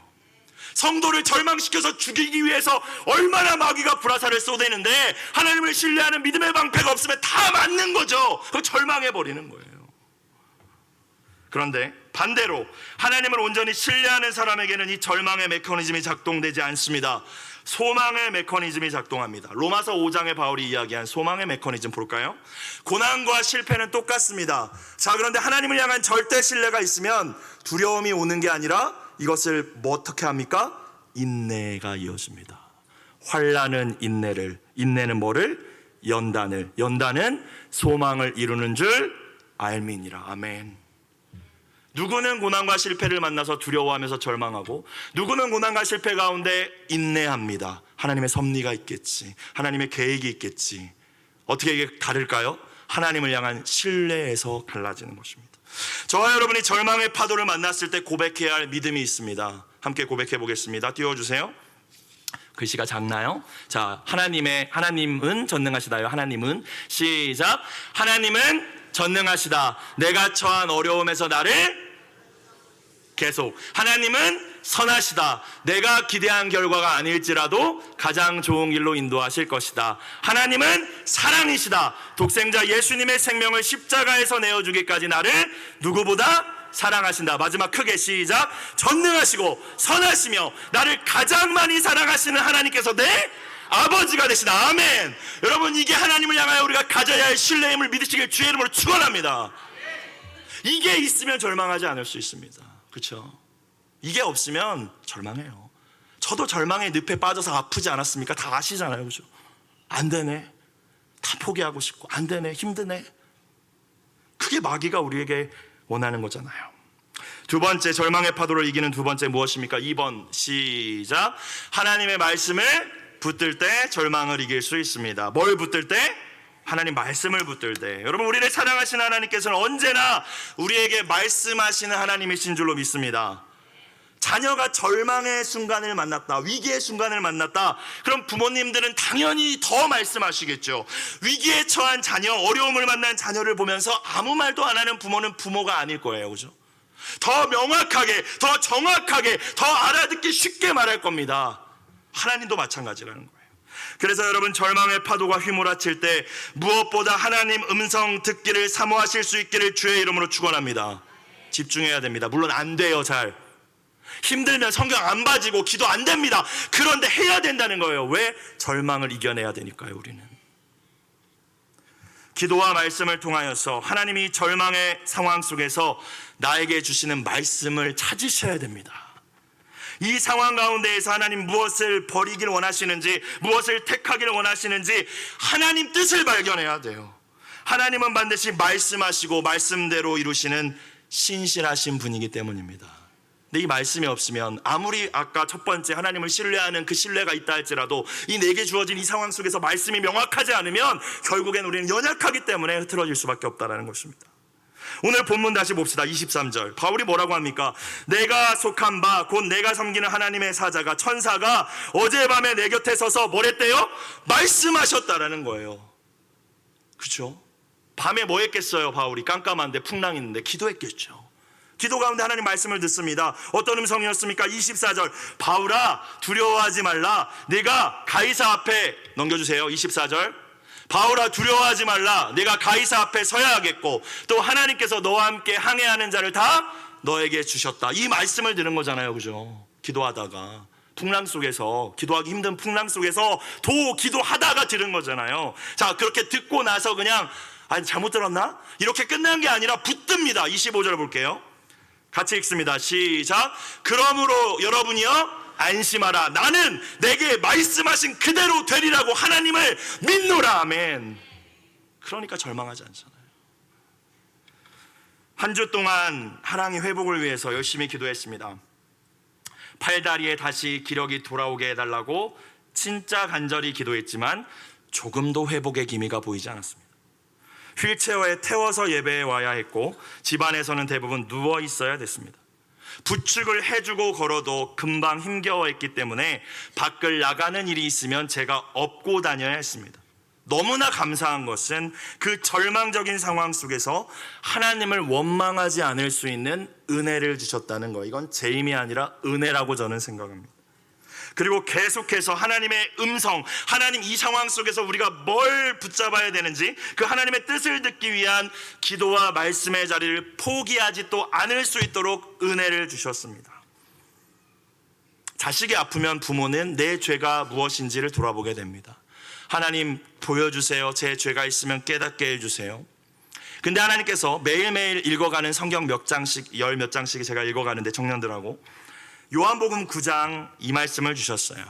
성도를 절망시켜서 죽이기 위해서 얼마나 마귀가 불화살을 쏟아내는데 하나님을 신뢰하는 믿음의 방패가 없으면 다 맞는 거죠. 절망해버리는 거예요. 그런데 반대로 하나님을 온전히 신뢰하는 사람에게는 이 절망의 메커니즘이 작동되지 않습니다. 소망의 메커니즘이 작동합니다. 로마서 5장에 바울이 이야기한 소망의 메커니즘 볼까요? 고난과 실패는 똑같습니다. 자, 그런데 하나님을 향한 절대 신뢰가 있으면 두려움이 오는 게 아니라 이것을 뭐 어떻게 합니까? 인내가 이어집니다. 환난은 인내를, 인내는 뭐를? 연단은 소망을 이루는 줄 알미니라. 아멘. 누구는 고난과 실패를 만나서 두려워하면서 절망하고, 누구는 고난과 실패 가운데 인내합니다. 하나님의 섭리가 있겠지, 하나님의 계획이 있겠지. 어떻게 이게 다를까요? 하나님을 향한 신뢰에서 달라지는 것입니다. 저와 여러분이 절망의 파도를 만났을 때 고백해야 할 믿음이 있습니다. 함께 고백해 보겠습니다. 띄워주세요. 글씨가 작나요? 자, 하나님은 전능하시다요. 하나님은 시작. 하나님은 전능하시다. 내가 처한 어려움에서 나를 계속. 하나님은 선하시다. 내가 기대한 결과가 아닐지라도 가장 좋은 길로 인도하실 것이다. 하나님은 사랑이시다. 독생자 예수님의 생명을 십자가에서 내어주기까지 나를 누구보다 사랑하신다. 마지막 크게 시작. 전능하시고 선하시며 나를 가장 많이 사랑하시는 하나님께서 내 아버지가 되시다. 아멘. 여러분, 이게 하나님을 향하여 우리가 가져야 할 신뢰임을 믿으시길 주의 이름으로 축원합니다. 이게 있으면 절망하지 않을 수 있습니다. 그렇죠? 이게 없으면 절망해요. 저도 절망의 늪에 빠져서 아프지 않았습니까? 다 아시잖아요. 그렇죠? 안 되네. 다 포기하고 싶고 안 되네. 힘드네. 그게 마귀가 우리에게 원하는 거잖아요. 두 번째, 절망의 파도를 이기는 두 번째 무엇입니까? 2번 시작. 하나님의 말씀을 붙들 때 절망을 이길 수 있습니다. 뭘 붙들 때? 하나님 말씀을 붙들 때. 여러분, 우리를 사랑하시는 하나님께서는 언제나 우리에게 말씀하시는 하나님이신 줄로 믿습니다. 자녀가 절망의 순간을 만났다, 위기의 순간을 만났다, 그럼 부모님들은 당연히 더 말씀하시겠죠. 위기에 처한 자녀, 어려움을 만난 자녀를 보면서 아무 말도 안 하는 부모는 부모가 아닐 거예요. 그죠? 더 명확하게, 더 정확하게, 더 알아듣기 쉽게 말할 겁니다. 하나님도 마찬가지라는 거예요. 그래서 여러분, 절망의 파도가 휘몰아칠 때 무엇보다 하나님 음성 듣기를 사모하실 수 있기를 주의 이름으로 축원합니다. 집중해야 됩니다. 물론 안 돼요. 잘 힘들면 성경 안 봐지고 기도 안 됩니다. 그런데 해야 된다는 거예요. 왜? 절망을 이겨내야 되니까요. 우리는 기도와 말씀을 통하여서 하나님이 절망의 상황 속에서 나에게 주시는 말씀을 찾으셔야 됩니다. 이 상황 가운데에서 하나님 무엇을 버리길 원하시는지, 무엇을 택하기를 원하시는지 하나님 뜻을 발견해야 돼요. 하나님은 반드시 말씀하시고 말씀대로 이루시는 신실하신 분이기 때문입니다. 근데 이 말씀이 없으면 아무리 아까 첫 번째 하나님을 신뢰하는 그 신뢰가 있다 할지라도 이 내게 주어진 이 상황 속에서 말씀이 명확하지 않으면 결국엔 우리는 연약하기 때문에 흐트러질 수밖에 없다는 것입니다. 오늘 본문 다시 봅시다. 23절 바울이 뭐라고 합니까? 내가 속한 바 곧 내가 섬기는 하나님의 사자가, 천사가 어젯밤에 내 곁에 서서 뭐랬대요? 말씀하셨다라는 거예요. 그렇죠? 밤에 뭐 했겠어요? 바울이 깜깜한데 풍랑 있는데 기도했겠죠. 기도 가운데 하나님 말씀을 듣습니다. 어떤 음성이었습니까? 24절 바울아 두려워하지 말라. 네가 가이사 앞에, 넘겨주세요. 24절 바울아 두려워하지 말라. 내가 가이사 앞에 서야 하겠고 또 하나님께서 너와 함께 항해하는 자를 다 너에게 주셨다. 이 말씀을 들은 거잖아요. 그죠? 기도하다가 풍랑 속에서, 기도하기 힘든 풍랑 속에서 기도하다가 들은 거잖아요. 자, 그렇게 듣고 나서 그냥 잘못 들었나? 이렇게 끝난 게 아니라 붙듭니다. 25절 볼게요. 같이 읽습니다. 시작. 그러므로 여러분이요 안심하라. 나는 내게 말씀하신 그대로 되리라고 하나님을 믿노라. 아멘. 그러니까 절망하지 않잖아요. 한 주 동안 하랑이 회복을 위해서 열심히 기도했습니다. 팔다리에 다시 기력이 돌아오게 해달라고 진짜 간절히 기도했지만 조금도 회복의 기미가 보이지 않았습니다. 휠체어에 태워서 예배에 와야 했고 집안에서는 대부분 누워 있어야 됐습니다. 부축을 해주고 걸어도 금방 힘겨워했기 때문에 밖을 나가는 일이 있으면 제가 업고 다녀야 했습니다. 너무나 감사한 것은 그 절망적인 상황 속에서 하나님을 원망하지 않을 수 있는 은혜를 주셨다는 거. 이건 재임이 아니라 은혜라고 저는 생각합니다. 그리고 계속해서 하나님의 음성, 하나님 이 상황 속에서 우리가 뭘 붙잡아야 되는지 그 하나님의 뜻을 듣기 위한 기도와 말씀의 자리를 포기하지 또 않을 수 있도록 은혜를 주셨습니다. 자식이 아프면 부모는 내 죄가 무엇인지를 돌아보게 됩니다. 하나님 보여주세요. 제 죄가 있으면 깨닫게 해주세요. 근데 하나님께서 매일매일 읽어가는 성경 몇 장씩, 몇 장씩 제가 읽어가는데 청년들하고 요한복음 9장 이 말씀을 주셨어요.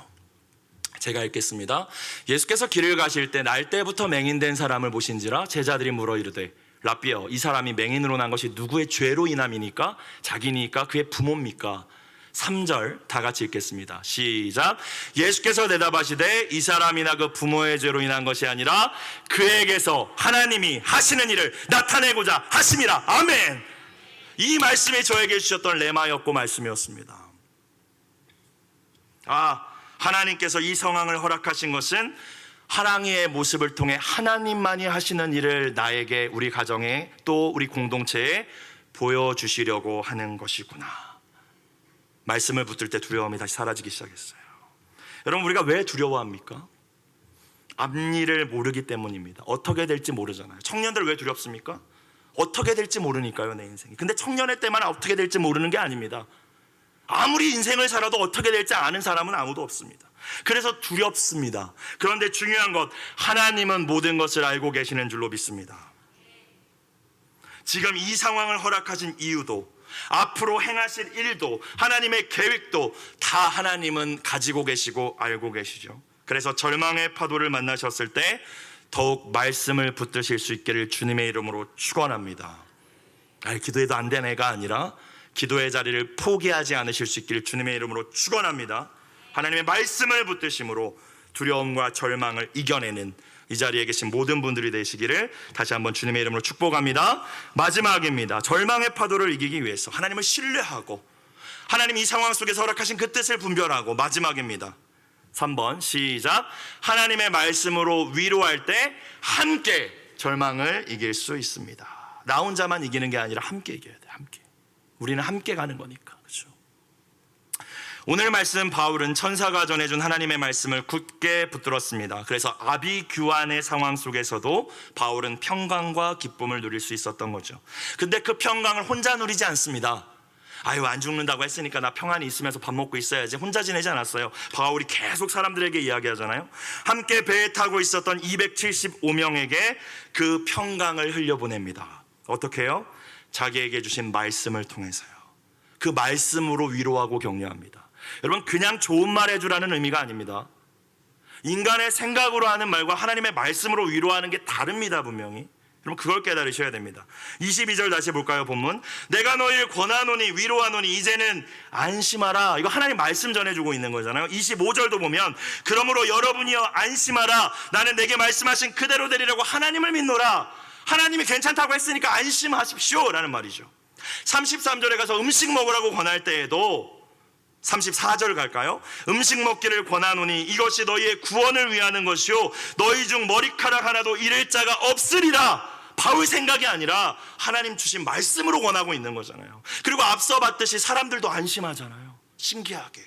제가 읽겠습니다. 예수께서 길을 가실 때 날 때부터 맹인된 사람을 보신지라 제자들이 물어 이르되 라삐여 이 사람이 맹인으로 난 것이 누구의 죄로 인함이니까? 자기니까? 그의 부모입니까? 3절 다 같이 읽겠습니다. 시작. 예수께서 대답하시되 이 사람이나 그 부모의 죄로 인한 것이 아니라 그에게서 하나님이 하시는 일을 나타내고자 하심이라. 아멘. 이 말씀이 저에게 주셨던 레마였고 말씀이었습니다. 하나님께서 이 상황을 허락하신 것은 하랑이의 모습을 통해 하나님만이 하시는 일을 나에게, 우리 가정에, 또 우리 공동체에 보여주시려고 하는 것이구나. 말씀을 붙들 때 두려움이 다시 사라지기 시작했어요. 여러분, 우리가 왜 두려워합니까? 앞일을 모르기 때문입니다. 어떻게 될지 모르잖아요. 청년들 왜 두렵습니까? 어떻게 될지 모르니까요, 내 인생이. 근데 청년의 때만 어떻게 될지 모르는 게 아닙니다. 아무리 인생을 살아도 어떻게 될지 아는 사람은 아무도 없습니다. 그래서 두렵습니다. 그런데 중요한 것, 하나님은 모든 것을 알고 계시는 줄로 믿습니다. 지금 이 상황을 허락하신 이유도, 앞으로 행하실 일도, 하나님의 계획도 다 하나님은 가지고 계시고 알고 계시죠. 그래서 절망의 파도를 만나셨을 때 더욱 말씀을 붙드실 수 있기를 주님의 이름으로 축원합니다. 기도해도 안 된 애가 아니라 기도의 자리를 포기하지 않으실 수 있기를 주님의 이름으로 축원합니다. 하나님의 말씀을 붙드심으로 두려움과 절망을 이겨내는 이 자리에 계신 모든 분들이 되시기를 다시 한번 주님의 이름으로 축복합니다. 마지막입니다. 절망의 파도를 이기기 위해서 하나님을 신뢰하고 하나님 이 상황 속에서 허락하신 그 뜻을 분별하고, 마지막입니다. 3번 시작. 하나님의 말씀으로 위로할 때 함께 절망을 이길 수 있습니다. 나 혼자만 이기는 게 아니라 함께 이겨야 돼. 함께. 우리는 함께 가는 거니까. 그렇죠? 오늘 말씀, 바울은 천사가 전해준 하나님의 말씀을 굳게 붙들었습니다. 그래서 아비규환의 상황 속에서도 바울은 평강과 기쁨을 누릴 수 있었던 거죠. 근데 그 평강을 혼자 누리지 않습니다. 안 죽는다고 했으니까 나 평안히 있으면서 밥 먹고 있어야지, 혼자 지내지 않았어요. 바울이 계속 사람들에게 이야기하잖아요. 함께 배에 타고 있었던 275명에게 그 평강을 흘려보냅니다. 어떻게 해요? 자기에게 주신 말씀을 통해서요. 그 말씀으로 위로하고 격려합니다. 여러분, 그냥 좋은 말 해주라는 의미가 아닙니다. 인간의 생각으로 하는 말과 하나님의 말씀으로 위로하는 게 다릅니다, 분명히. 여러분, 그걸 깨달으셔야 됩니다. 22절 다시 볼까요? 본문. 내가 너희를 권하노니 위로하노니 이제는 안심하라. 이거 하나님 말씀 전해주고 있는 거잖아요. 25절도 보면 그러므로 여러분이여 안심하라. 나는 내게 말씀하신 그대로 되리라고 하나님을 믿노라. 하나님이 괜찮다고 했으니까 안심하십시오 라는 말이죠. 33절에 가서 음식 먹으라고 권할 때에도 34절 갈까요? 음식 먹기를 권하노니 이것이 너희의 구원을 위하는 것이요 너희 중 머리카락 하나도 잃을 자가 없으리라. 바울 생각이 아니라 하나님 주신 말씀으로 권하고 있는 거잖아요. 그리고 앞서 봤듯이 사람들도 안심하잖아요. 신기하게.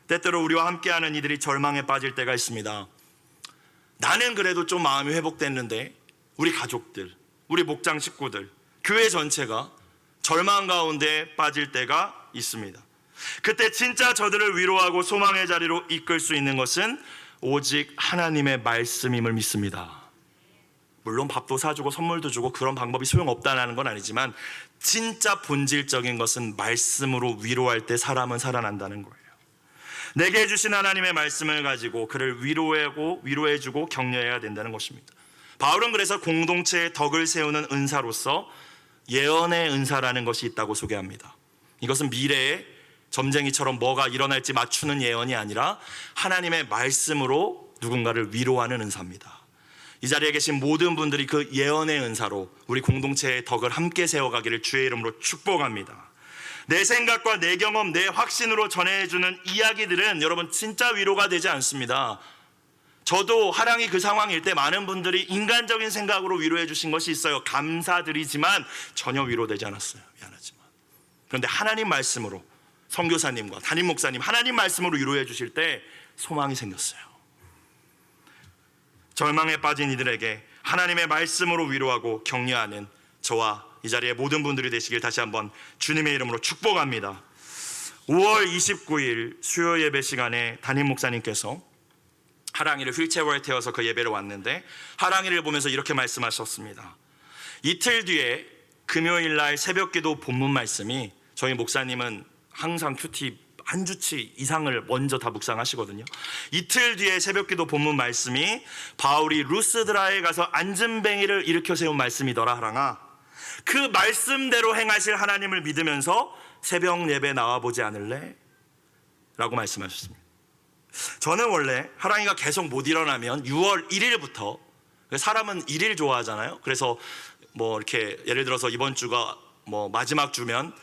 때때로 우리와 함께하는 이들이 절망에 빠질 때가 있습니다. 나는 그래도 좀 마음이 회복됐는데 우리 가족들, 우리 목장 식구들, 교회 전체가 절망 가운데 빠질 때가 있습니다. 그때 진짜 저들을 위로하고 소망의 자리로 이끌 수 있는 것은 오직 하나님의 말씀임을 믿습니다. 물론 밥도 사주고 선물도 주고 그런 방법이 소용없다는 건 아니지만 진짜 본질적인 것은 말씀으로 위로할 때 사람은 살아난다는 거예요. 내게 주신 하나님의 말씀을 가지고 그를 위로해주고 격려해야 된다는 것입니다. 바울은 그래서 공동체의 덕을 세우는 은사로서 예언의 은사라는 것이 있다고 소개합니다. 이것은 미래에 점쟁이처럼 뭐가 일어날지 맞추는 예언이 아니라 하나님의 말씀으로 누군가를 위로하는 은사입니다. 이 자리에 계신 모든 분들이 그 예언의 은사로 우리 공동체의 덕을 함께 세워가기를 주의 이름으로 축복합니다. 내 생각과 내 경험, 내 확신으로 전해주는 이야기들은 여러분 진짜 위로가 되지 않습니다. 저도 하랑이 그 상황일 때 많은 분들이 인간적인 생각으로 위로해 주신 것이 있어요. 감사드리지만 전혀 위로되지 않았어요. 미안하지만. 그런데 하나님 말씀으로, 선교사님과 담임 목사님 하나님 말씀으로 위로해 주실 때 소망이 생겼어요. 절망에 빠진 이들에게 하나님의 말씀으로 위로하고 격려하는 저와 이 자리에 모든 분들이 되시길 다시 한번 주님의 이름으로 축복합니다. 5월 29일 수요 예배 시간에 담임 목사님께서 하랑이를 휠체어에 태워서 그 예배를 왔는데 하랑이를 보면서 이렇게 말씀하셨습니다. 이틀 뒤에 금요일날 새벽기도 본문 말씀이, 저희 목사님은 항상 큐티 한 주치 이상을 먼저 다 묵상하시거든요. 이틀 뒤에 새벽기도 본문 말씀이 바울이 루스드라에 가서 안전뱅이를 일으켜 세운 말씀이더라. 하랑아, 그 말씀대로 행하실 하나님을 믿으면서 새벽 예배 나와보지 않을래? 라고 말씀하셨습니다. 저는 원래 하랑이가 계속 못 일어나면 6월 1일부터, 사람은 1일 좋아하잖아요. 그래서 뭐 이렇게 예를 들어서 이번 주가 뭐 마지막 주면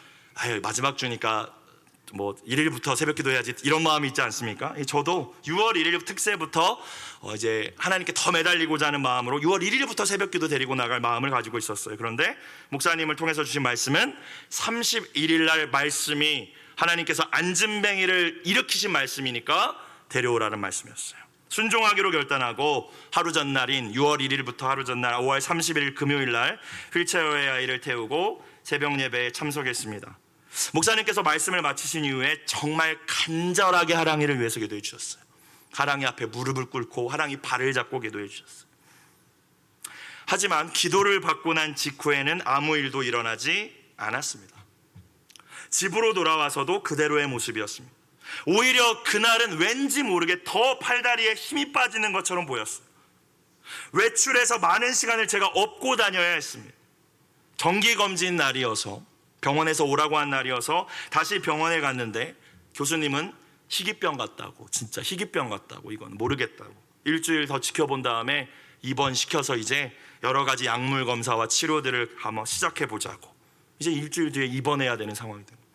마지막 주니까 뭐 1일부터 새벽기도 해야지 이런 마음이 있지 않습니까? 저도 6월 1일 특세부터 이제 하나님께 더 매달리고자 하는 마음으로 6월 1일부터 새벽기도 데리고 나갈 마음을 가지고 있었어요. 그런데 목사님을 통해서 주신 말씀은 31일 날 말씀이 하나님께서 안진뱅이를 일으키신 말씀이니까 데려오라는 말씀이었어요. 순종하기로 결단하고 하루 전날인 6월 1일부터 하루 전날 5월 30일 금요일 날 휠체어의 아이를 태우고 새벽 예배에 참석했습니다. 목사님께서 말씀을 마치신 이후에 정말 간절하게 하랑이를 위해서 기도해 주셨어요. 하랑이 앞에 무릎을 꿇고 하랑이 발을 잡고 기도해 주셨어요. 하지만 기도를 받고 난 직후에는 아무 일도 일어나지 않았습니다. 집으로 돌아와서도 그대로의 모습이었습니다. 오히려 그날은 왠지 모르게 더 팔다리에 힘이 빠지는 것처럼 보였어요. 외출해서 많은 시간을 제가 업고 다녀야 했습니다. 정기검진 날이어서, 병원에서 오라고 한 날이어서 다시 병원에 갔는데 교수님은 희귀병 같다고, 진짜 희귀병 같다고, 이건 모르겠다고, 일주일 더 지켜본 다음에 입원시켜서 이제 여러 가지 약물 검사와 치료들을 한번 시작해보자고, 이제 일주일 뒤에 입원해야 되는 상황이 된 거예요.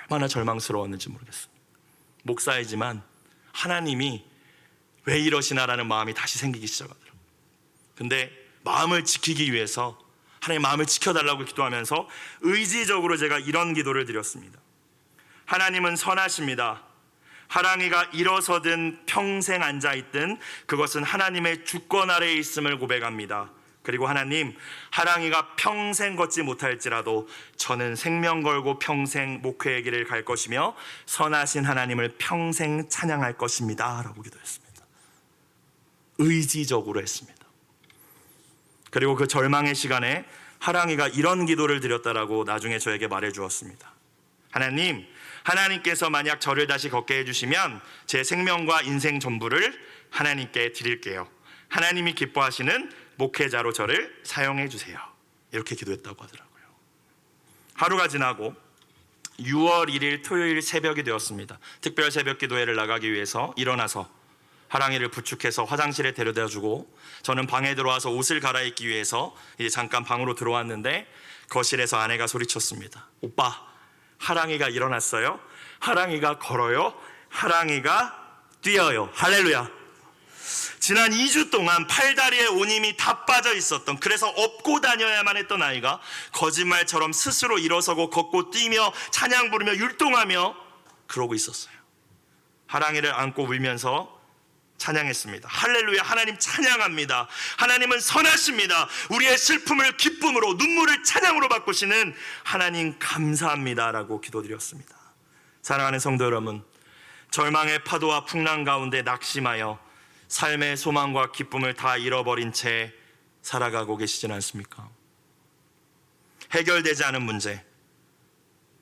얼마나 절망스러웠는지 모르겠어요. 목사이지만 하나님이 왜 이러시나라는 마음이 다시 생기기 시작하더라고요. 근데 마음을 지키기 위해서 하나님 마음을 지켜달라고 기도하면서 의지적으로 제가 이런 기도를 드렸습니다. 하나님은 선하십니다. 하랑이가 일어서든 평생 앉아있든 그것은 하나님의 주권 아래에 있음을 고백합니다. 그리고 하나님, 하랑이가 평생 걷지 못할지라도 저는 생명 걸고 평생 목회의 길을 갈 것이며 선하신 하나님을 평생 찬양할 것입니다 라고 기도했습니다. 의지적으로 했습니다. 그리고 그 절망의 시간에 하랑이가 이런 기도를 드렸다라고 나중에 저에게 말해 주었습니다. 하나님, 하나님께서 만약 저를 다시 걷게 해주시면 제 생명과 인생 전부를 하나님께 드릴게요. 하나님이 기뻐하시는 목회자로 저를 사용해 주세요. 이렇게 기도했다고 하더라고요. 하루가 지나고 6월 1일 토요일 새벽이 되었습니다. 특별 새벽 기도회를 나가기 위해서 일어나서 하랑이를 부축해서 화장실에 데려다 주고 저는 방에 들어와서 옷을 갈아입기 위해서 이제 잠깐 방으로 들어왔는데 거실에서 아내가 소리쳤습니다. 오빠, 하랑이가 일어났어요. 하랑이가 걸어요. 하랑이가 뛰어요. 할렐루야. 지난 2주 동안 팔다리에 온 힘이 다 빠져 있었던, 그래서 업고 다녀야만 했던 아이가 거짓말처럼 스스로 일어서고 걷고 뛰며 찬양 부르며 율동하며 그러고 있었어요. 하랑이를 안고 울면서 찬양했습니다. 할렐루야, 하나님 찬양합니다. 하나님은 선하십니다. 우리의 슬픔을 기쁨으로, 눈물을 찬양으로 바꾸시는 하나님 감사합니다 라고 기도드렸습니다. 사랑하는 성도 여러분, 절망의 파도와 풍랑 가운데 낙심하여 삶의 소망과 기쁨을 다 잃어버린 채 살아가고 계시진 않습니까? 해결되지 않은 문제,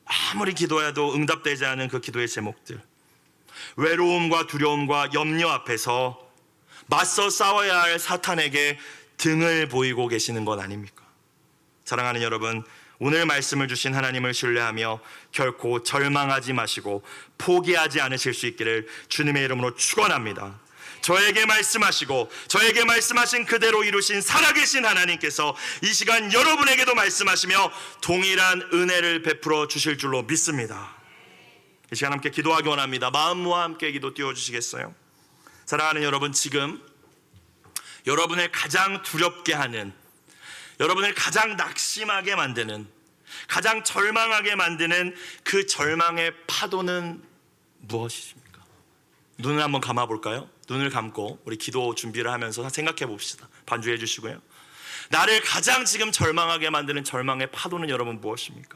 아무리 기도해도 응답되지 않은 그 기도의 제목들, 외로움과 두려움과 염려 앞에서 맞서 싸워야 할 사탄에게 등을 보이고 계시는 것 아닙니까? 사랑하는 여러분, 오늘 말씀을 주신 하나님을 신뢰하며 결코 절망하지 마시고 포기하지 않으실 수 있기를 주님의 이름으로 축원합니다. 저에게 말씀하시고 저에게 말씀하신 그대로 이루신 살아계신 하나님께서 이 시간 여러분에게도 말씀하시며 동일한 은혜를 베풀어 주실 줄로 믿습니다. 이 시간 함께 기도하기 원합니다. 마음과 함께 기도 띄워주시겠어요? 사랑하는 여러분, 지금 여러분을 가장 두렵게 하는, 여러분을 가장 낙심하게 만드는, 가장 절망하게 만드는 그 절망의 파도는 무엇이십니까? 눈을 한번 감아볼까요? 눈을 감고 우리 기도 준비를 하면서 생각해 봅시다. 반주해 주시고요. 나를 가장 지금 절망하게 만드는 절망의 파도는 여러분 무엇입니까?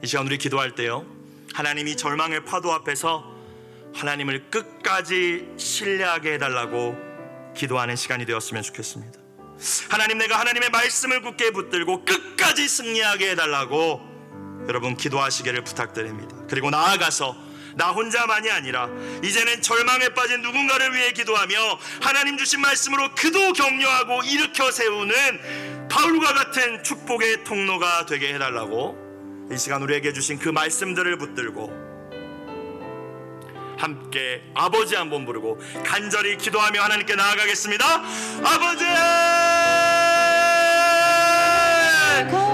이 시간 우리 기도할 때요, 하나님이 절망의 파도 앞에서 하나님을 끝까지 신뢰하게 해달라고 기도하는 시간이 되었으면 좋겠습니다. 하나님, 내가 하나님의 말씀을 굳게 붙들고 끝까지 승리하게 해달라고 여러분 기도하시기를 부탁드립니다. 그리고 나아가서 나 혼자만이 아니라 이제는 절망에 빠진 누군가를 위해 기도하며 하나님 주신 말씀으로 그도 격려하고 일으켜 세우는 바울과 같은 축복의 통로가 되게 해달라고 이 시간 우리에게 주신 그 말씀들을 붙들고 함께 아버지 한번 부르고 간절히 기도하며 하나님께 나아가겠습니다. 아버지!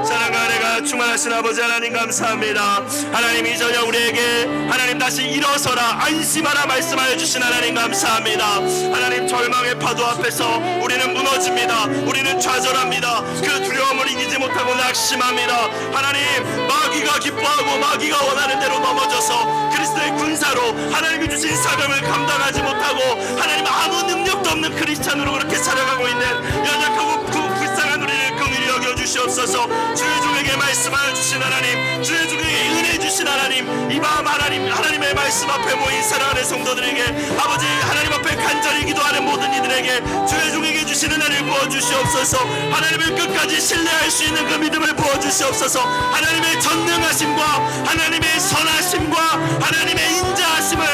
사랑과 은혜가 충만하신 아버지 하나님 감사합니다. 하나님 이 저녁 우리에게 하나님 다시 일어서라 안심하라 말씀하여 주신 하나님 감사합니다. 하나님 절망의 파도 앞에서 우리는 무너집니다. 우리는 좌절합니다. 그 두려움을 이기지 못하고 낙심합니다. 하나님 마귀가 기뻐하고 마귀가 원하는 대로 넘어져서 그리스도의 군사로 하나님이 주신 사명을 감당하지 못하고 하나님 아무 능력도 없는 크리스찬으로 그렇게 살아가고 있는 연약하고 불쌍한 우리를 긍휼히 여겨 주시옵소서. 주의 종에게 말씀하여 주신 하나님, 주의 종에게 은혜 주신 하나님, 이 밤 하나님의 말씀 앞에 모인 사랑하는 성도들에게 아버지 하나님 앞에 간절히 기도하는 모든 이들에게 주의 종에게 주신 은혜를 부어주시옵소서. 하나님을 끝까지 신뢰할 수 있는 그 믿음을 부어주시옵소서. 하나님의 전능하심과 하나님의 선하심과 하나님의 인자하심을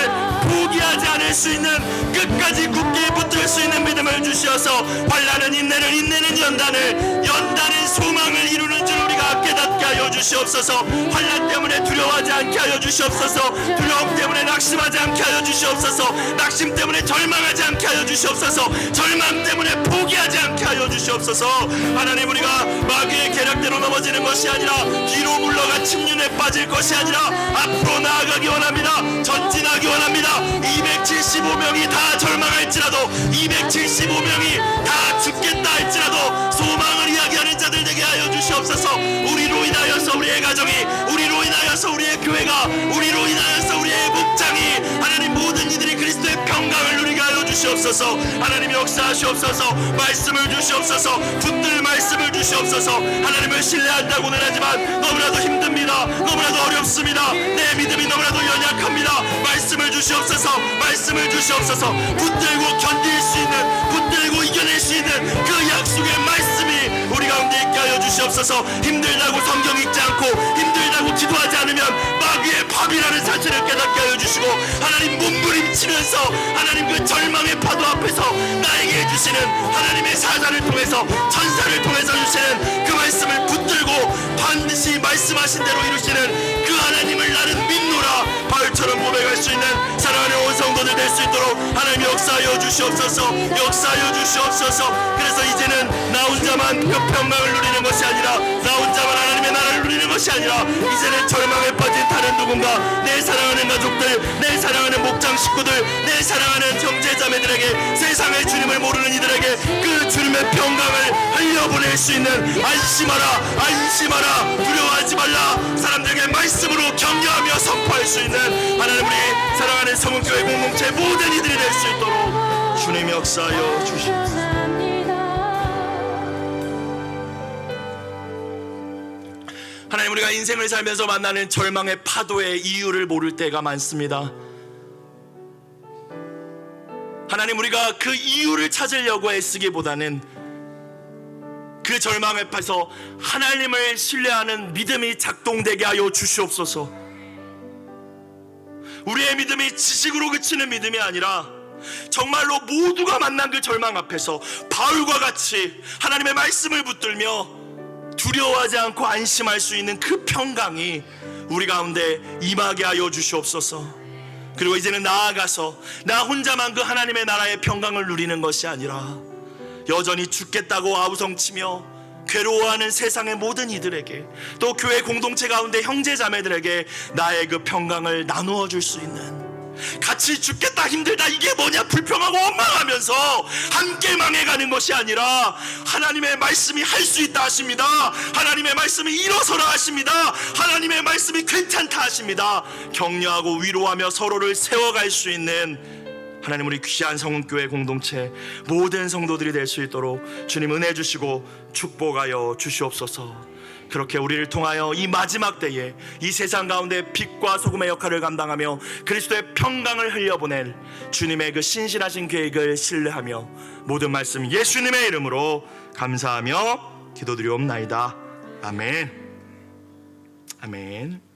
포기하지 않을 수 있는 끝까지 굳게 붙들 수 있는 믿음을 주시어서 환난은 인내를, 인내는 연단은 소망을 이루는 줄 우리가 깨닫게 하여 주시옵소서. 환난 때문에 두려워하지 않게 하여 주시옵소서. 두려움 때문에 낙심하지 않게 하여 주시옵소서. 낙심 때문에 절망하지 않게 하여 주시옵소서. 절망 때문에 포기하지 않게 하여 주시옵소서. 하나님 우리가 마귀의 계략대로 넘어지는 것이 아니라 뒤로 물러가 침륜에 빠질 것이 아니라 앞으로 나아가기 원합니다. 전진하기 원합니다. 275명이 다 절망할지라도 275명이 다 죽겠다 할지라도 소망을 이야기하는 자들 되게 하여 주시옵소서. 우리로 인하여서 우리의 가정이, 우리로 인하여서 우리의 교회가, 우리로 인하여서 우리의 목장이 하나님 모든 이들이 그리스도의 평강을 누리게 하여 주시옵소서. 하나님 역사하시옵소서. 말씀을 주시옵소서. 붙들 말씀을 주시옵소서. 하나님을 신뢰한다고는 하지만 너무나도 힘듭니다. 너무나도 어렵습니다. 내 믿음이 너무나도 연약합니다. 말씀을 주시옵소서. 말씀을 주시옵소서. 붙들고 견딜 수 있는, 붙들고 이겨낼 수 있는 그 약속의 말씀이 우리 가운데 있게 하여 주시옵소서. 힘들다고 성경 읽지 않고 힘들다고 기도하지 않으면 마귀의 밥이라는 사실을 깨닫게 하여 주시고 하나님 몸부림치면서 하나님 그 절망의 파도 앞에서 나에게 해주시는 하나님의 사자를 통해서 천사를 통해서 주시는 그 말씀을 붙들고 반드시 말씀하신 대로 이루시는 그 하나님을 나는 믿노라 바울처럼 고백할 수 있는 사랑하는 온 성도들 될 수 있도록 하나님 역사하여 주시옵소서. 역사하여 주시옵소서. 그래서 이제는 나 혼자만 그 평강을 누리는 것이 아니라 나 혼자만 하나님의 나라를 누리는 것이 아니라 이제는 절망에 빠진 다른 누군가, 내 사랑하는 가족들, 내 사랑하는 목장 식구들, 내 사랑하는 형제자매들에게, 세상의 주님을 모르는 이들에게 그 주님의 평강을 흘려보낼 수 있는 안심하라 안심하라 두려워하지 말라 사람들에게 말씀으로 격려하며 선포할 수 있는 하나님 우리 사랑하는 성은교회 공동체 모든 이들이 될 수 있도록 주님 역사하여 주시옵소서. 하나님 우리가 인생을 살면서 만나는 절망의 파도의 이유를 모를 때가 많습니다. 하나님 우리가 그 이유를 찾으려고 애쓰기보다는 그 절망 앞에서 하나님을 신뢰하는 믿음이 작동되게 하여 주시옵소서. 우리의 믿음이 지식으로 그치는 믿음이 아니라 정말로 모두가 만난 그 절망 앞에서 바울과 같이 하나님의 말씀을 붙들며 두려워하지 않고 안심할 수 있는 그 평강이 우리 가운데 임하게 하여 주시옵소서. 그리고 이제는 나아가서 나 혼자만 그 하나님의 나라의 평강을 누리는 것이 아니라 여전히 죽겠다고 아우성치며 괴로워하는 세상의 모든 이들에게, 또 교회 공동체 가운데 형제자매들에게 나의 그 평강을 나누어 줄 수 있는, 같이 죽겠다 힘들다 이게 뭐냐 불평하고 원망하면서 함께 망해가는 것이 아니라 하나님의 말씀이 할 수 있다 하십니다. 하나님의 말씀이 일어서라 하십니다. 하나님의 말씀이 괜찮다 하십니다. 격려하고 위로하며 서로를 세워갈 수 있는 하나님 우리 귀한 성은교회 공동체 모든 성도들이 될 수 있도록 주님 은혜 주시고 축복하여 주시옵소서. 그렇게 우리를 통하여 이 마지막 때에 이 세상 가운데 빛과 소금의 역할을 감당하며 그리스도의 평강을 흘려보낼 주님의 그 신실하신 계획을 신뢰하며 모든 말씀 예수님의 이름으로 감사하며 기도드리옵나이다. 아멘. 아멘.